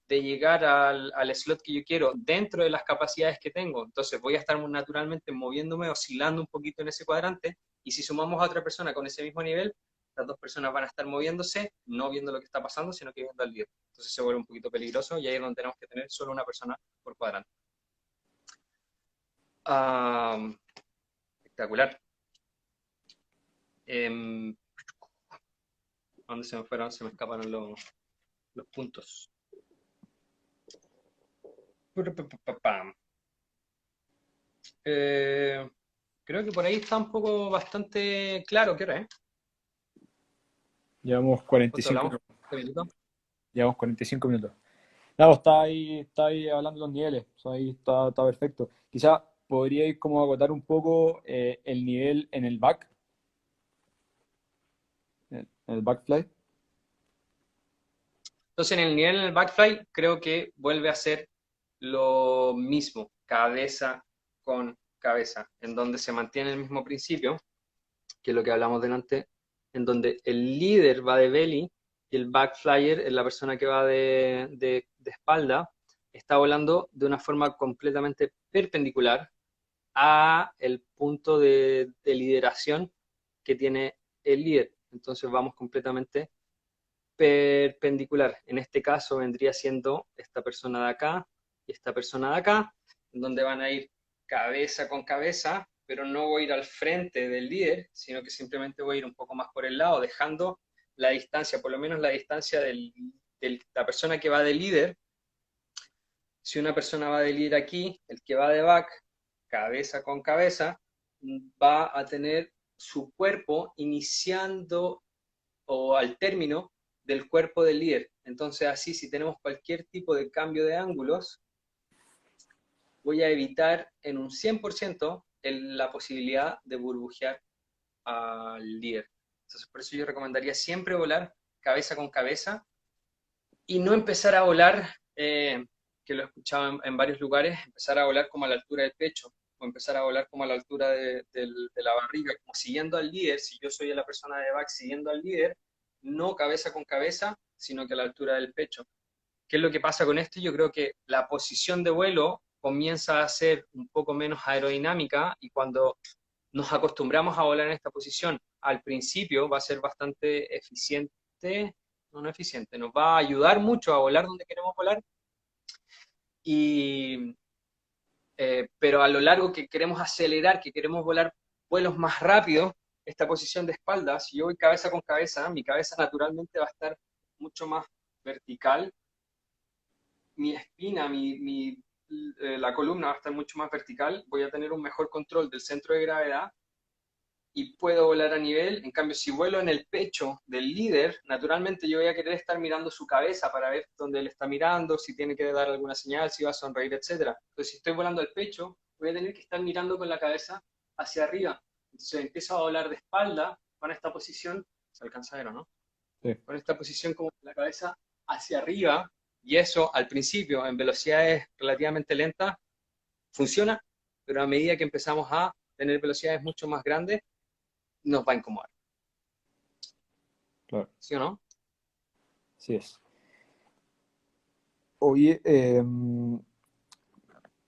de llegar al slot que yo quiero dentro de las capacidades que tengo. Entonces voy a estar naturalmente moviéndome, oscilando un poquito en ese cuadrante, y si sumamos a otra persona con ese mismo nivel, las dos personas van a estar moviéndose, no viendo lo que está pasando, sino que viendo al líder. Entonces se vuelve un poquito peligroso y ahí es donde tenemos que tener solo una persona por cuadrante. Espectacular. ¿Dónde se me fueron? Se me escaparon los puntos. Eh, Creo que por ahí está un poco bastante claro. ¿Qué hora es? Llevamos ¿Cuánto 45 hablamos? minutos. ¿20 minutos? Llevamos 45 minutos. Claro, está ahí hablando de los niveles, o sea, ahí está perfecto. Quizá podría ir como a agotar un poco el nivel en el en el backfly. Entonces, en el nivel en el backfly, creo que vuelve a ser lo mismo, cabeza con cabeza, en donde se mantiene el mismo principio, que es lo que hablamos delante, en donde el líder va de belly y el backflyer es la persona que va de espalda, está volando de una forma completamente perpendicular a el punto de lideración que tiene el líder. Entonces vamos completamente perpendicular. En este caso vendría siendo esta persona de acá y esta persona de acá, en donde van a ir cabeza con cabeza, pero no voy a ir al frente del líder, sino que simplemente voy a ir un poco más por el lado, dejando la distancia, por lo menos la distancia de la persona que va de líder. Si una persona va de líder aquí, el que va de back, cabeza con cabeza, va a tener su cuerpo iniciando o al término del cuerpo del líder. Entonces así, si tenemos cualquier tipo de cambio de ángulos, voy a evitar en un 100% la posibilidad de burbujear al líder. Entonces por eso yo recomendaría siempre volar cabeza con cabeza y no empezar a volar, que lo he escuchado en varios lugares, empezar a volar como a la altura del pecho o empezar a volar como a la altura de la barriga, como siguiendo al líder. Si yo soy la persona de back siguiendo al líder, no cabeza con cabeza, sino que a la altura del pecho. ¿Qué es lo que pasa con esto? Yo creo que la posición de vuelo comienza a ser un poco menos aerodinámica y cuando nos acostumbramos a volar en esta posición, al principio va a ser bastante eficiente, no eficiente, nos va a ayudar mucho a volar donde queremos volar, y, pero a lo largo que queremos acelerar, que queremos volar vuelos más rápidos, esta posición de espalda, si yo voy cabeza con cabeza, mi cabeza naturalmente va a estar mucho más vertical, mi espina, la columna va a estar mucho más vertical, voy a tener un mejor control del centro de gravedad y puedo volar a nivel. En cambio, si vuelo en el pecho del líder, naturalmente yo voy a querer estar mirando su cabeza para ver dónde él está mirando, si tiene que dar alguna señal, si va a sonreír, etc. Entonces, si estoy volando al pecho, voy a tener que estar mirando con la cabeza hacia arriba. Entonces empiezo a doblar de espalda con esta posición, se alcanza a ver, ¿o no? Sí. Con esta posición como la cabeza hacia arriba, y eso al principio en velocidades relativamente lentas funciona, pero a medida que empezamos a tener velocidades mucho más grandes, nos va a incomodar. Claro, ¿Sí o no? así es. Oye,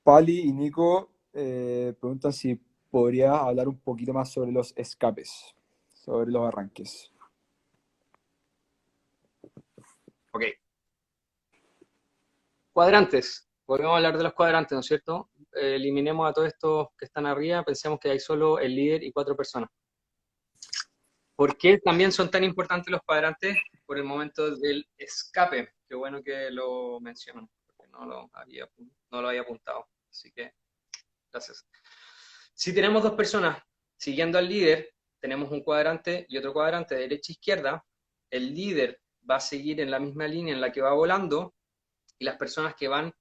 Pali y Nico preguntan si podría hablar un poquito más sobre los escapes, sobre los arranques. Ok. Cuadrantes. Volvemos a hablar de los cuadrantes, ¿no es cierto? Eliminemos a todos estos que están arriba, pensemos que hay solo el líder y 4 personas. ¿Por qué también son tan importantes los cuadrantes? Por el momento del escape. Qué bueno que lo mencionan, porque no lo había apuntado. Así que, gracias. Si tenemos 2 personas siguiendo al líder, tenemos un cuadrante y otro cuadrante de derecha e izquierda. El líder va a seguir en la misma línea en la que va volando, y las personas que van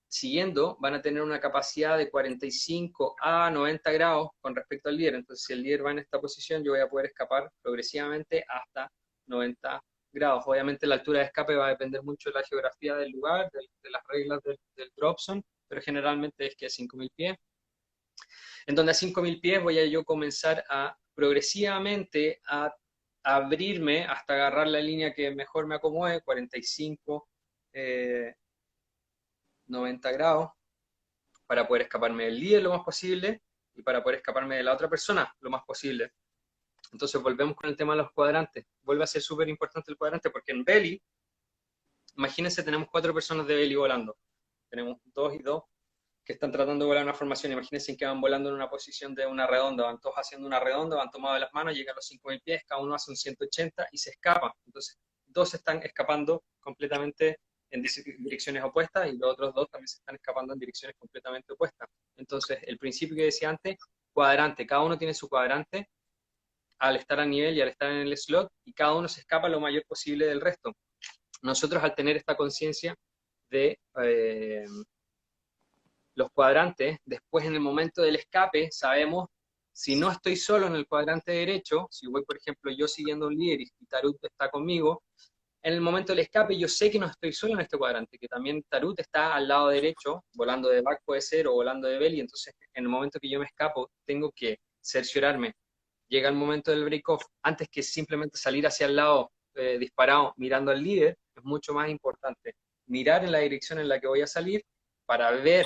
siguiendo van a tener una capacidad de 45 a 90 grados con respecto al líder. Entonces, si el líder va en esta posición, yo voy a poder escapar progresivamente hasta 90 grados. Obviamente la altura de escape va a depender mucho de la geografía del lugar, de las reglas del drop zone, pero generalmente es que a 5.000 pies. En donde a 5.000 pies voy a yo comenzar a progresivamente a abrirme hasta agarrar la línea que mejor me acomode, 45, 90 grados, para poder escaparme del líder lo más posible y para poder escaparme de la otra persona lo más posible. Entonces volvemos con el tema de los cuadrantes. Vuelve a ser súper importante el cuadrante porque en belly, imagínense, tenemos 4 personas de belly volando. Tenemos 2 y 2 que están tratando de volar una formación. Imagínense que van volando en una posición de una redonda, van todos haciendo una redonda, van tomados de las manos, llegan a los 5.000 pies, cada uno hace un 180 y se escapa. Entonces, 2 están escapando completamente en direcciones opuestas y los otros 2 también se están escapando en direcciones completamente opuestas. Entonces, el principio que decía antes, cuadrante, cada uno tiene su cuadrante al estar a nivel y al estar en el slot, y cada uno se escapa lo mayor posible del resto. Nosotros, al tener esta conciencia de los cuadrantes, después en el momento del escape sabemos, si no estoy solo en el cuadrante derecho, si voy por ejemplo yo siguiendo un líder y Tarut está conmigo, en el momento del escape yo sé que no estoy solo en este cuadrante, que también Tarut está al lado derecho, volando de back puede ser, o volando de belly. Entonces en el momento que yo me escapo tengo que cerciorarme. Llega el momento del break-off, antes que simplemente salir hacia el lado disparado mirando al líder, es mucho más importante mirar en la dirección en la que voy a salir para ver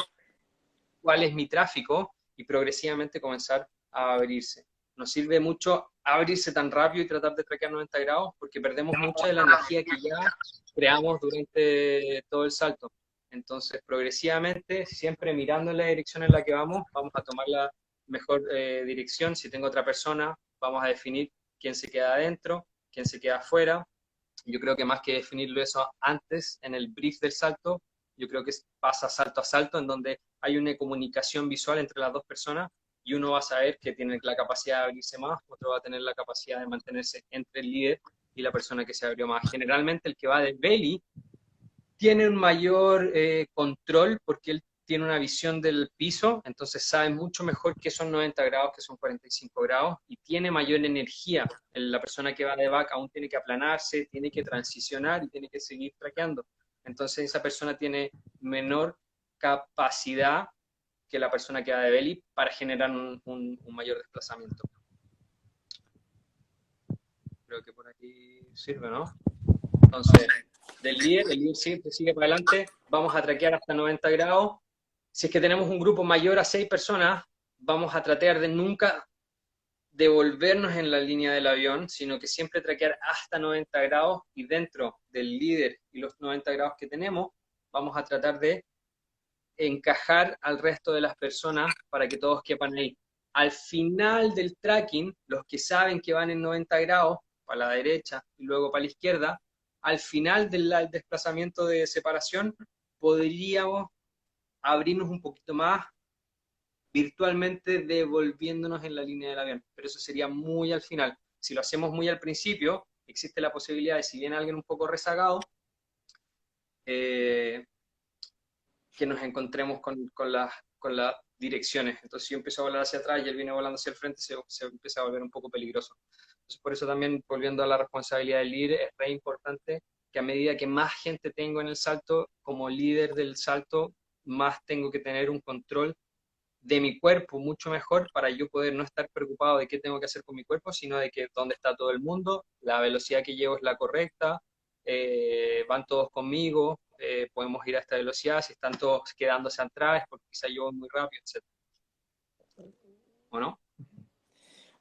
cuál es mi tráfico y progresivamente comenzar a abrirse. Nos sirve mucho abrirse tan rápido y tratar de traquear 90 grados porque perdemos mucha de la energía que ya creamos durante todo el salto. Entonces, progresivamente, siempre mirando en la dirección en la que vamos a tomar la mejor dirección. Si tengo otra persona, vamos a definir quién se queda adentro, quién se queda afuera. Yo creo que más que definirlo eso antes, en el brief del salto, yo creo que pasa salto a salto, en donde hay una comunicación visual entre las 2 personas, y uno va a saber que tiene la capacidad de abrirse más, otro va a tener la capacidad de mantenerse entre el líder y la persona que se abrió más. Generalmente el que va de belly tiene un mayor control porque él tiene una visión del piso, entonces sabe mucho mejor qué son 90 grados, qué son 45 grados, y tiene mayor energía. La persona que va de back aún tiene que aplanarse, tiene que transicionar y tiene que seguir traqueando. Entonces esa persona tiene menor capacidad que la persona que va de belly para generar un mayor desplazamiento. Creo que por aquí sirve, ¿no? Entonces, el líder sigue para adelante, vamos a traquear hasta 90 grados. Si es que tenemos un grupo mayor a 6 personas, vamos a tratar de nunca devolvernos en la línea del avión, sino que siempre traquear hasta 90 grados, y dentro del líder y los 90 grados que tenemos, vamos a tratar de encajar al resto de las personas para que todos quepan ahí. Al final del tracking, los que saben que van en 90 grados, para la derecha y luego para la izquierda, al final del desplazamiento de separación, podríamos abrirnos un poquito más virtualmente devolviéndonos en la línea del avión, pero eso sería muy al final. Si lo hacemos muy al principio, existe la posibilidad de, si viene alguien un poco rezagado, que nos encontremos con la direcciones. Entonces, si yo empiezo a volar hacia atrás y él viene volando hacia el frente, se empieza a volver un poco peligroso. Entonces, por eso también, volviendo a la responsabilidad del líder, es re importante que a medida que más gente tengo en el salto, como líder del salto, más tengo que tener un control de mi cuerpo mucho mejor para yo poder no estar preocupado de qué tengo que hacer con mi cuerpo, sino de que dónde está todo el mundo, la velocidad que llevo es la correcta, van todos conmigo, podemos ir a esta velocidad, si están todos quedándose atrás, porque quizá yo voy muy rápido, etc. ¿O no?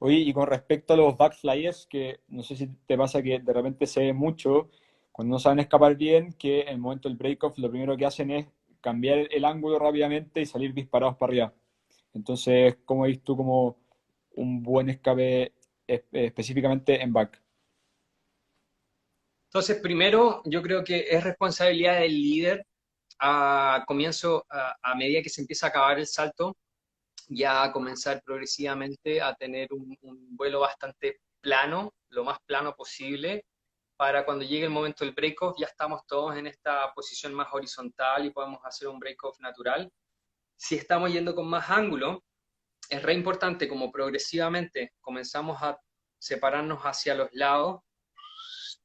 Oye, y con respecto a los backflyers, que no sé si te pasa que de repente se ve mucho, cuando no saben escapar bien, que en el momento del break-off lo primero que hacen es cambiar el ángulo rápidamente y salir disparados para arriba. Entonces, ¿cómo ves tú como un buen escape específicamente en back? Entonces, primero, yo creo que es responsabilidad del líder a medida que se empieza a acabar el salto, ya comenzar progresivamente a tener un vuelo bastante plano, lo más plano posible, para cuando llegue el momento del break-off ya estamos todos en esta posición más horizontal y podemos hacer un break-off natural. Si estamos yendo con más ángulo, es re importante como progresivamente comenzamos a separarnos hacia los lados,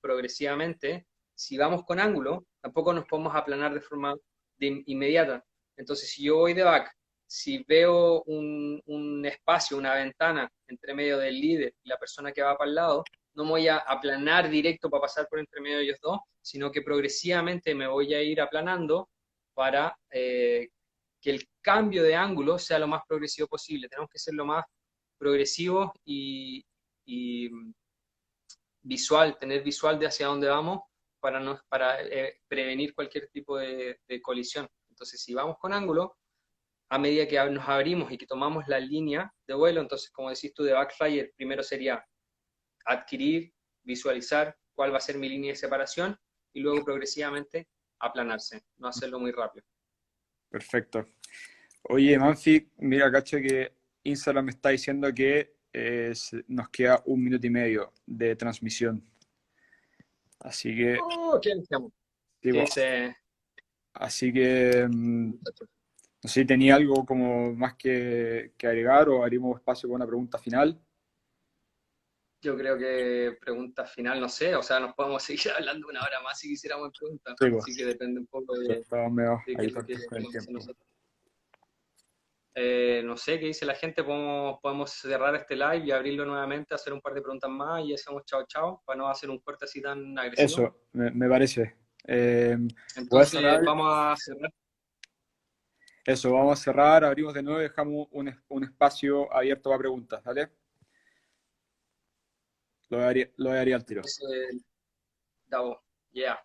progresivamente, si vamos con ángulo, tampoco nos podemos aplanar de forma inmediata. Entonces, si yo voy de back, si veo un espacio, una ventana entre medio del líder y la persona que va para el lado, no me voy a aplanar directo para pasar por entre medio de ellos dos, sino que progresivamente me voy a ir aplanando para que el cambio de ángulo sea lo más progresivo posible. Tenemos que ser lo más progresivos y visual, tener visual de hacia dónde vamos para, no, para prevenir cualquier tipo de colisión. Entonces, si vamos con ángulo, a medida que nos abrimos y que tomamos la línea de vuelo, entonces, como decís tú, de backflyer, primero sería adquirir, visualizar cuál va a ser mi línea de separación y luego progresivamente aplanarse, no hacerlo muy rápido. Perfecto. Oye, Manfi, mira, cacho que Instagram me está diciendo que nos queda 1 minuto y medio de transmisión. Así que, Oh, ¿qué decíamos? ¿Qué tipo, dice? así que no sé si tenía algo como más que agregar o abrimos espacio para una pregunta final. Yo creo que pregunta final, no sé, o sea, nos podemos seguir hablando una hora más si quisiéramos preguntas, Sí, pues, así que depende un poco ya estamos medio de qué ahí es lo que con el queremos hacer tiempo. nosotros. No sé qué dice la gente, podemos cerrar este live y abrirlo nuevamente, hacer un par de preguntas más y hacemos chao chao, para no hacer un corte así tan agresivo. Eso, me parece. Voy a Entonces, cerrar. vamos a cerrar. Eso, vamos a cerrar, abrimos de nuevo y dejamos un espacio abierto para preguntas, ¿vale? Lo daría al tiro. Entonces, Davo, yeah.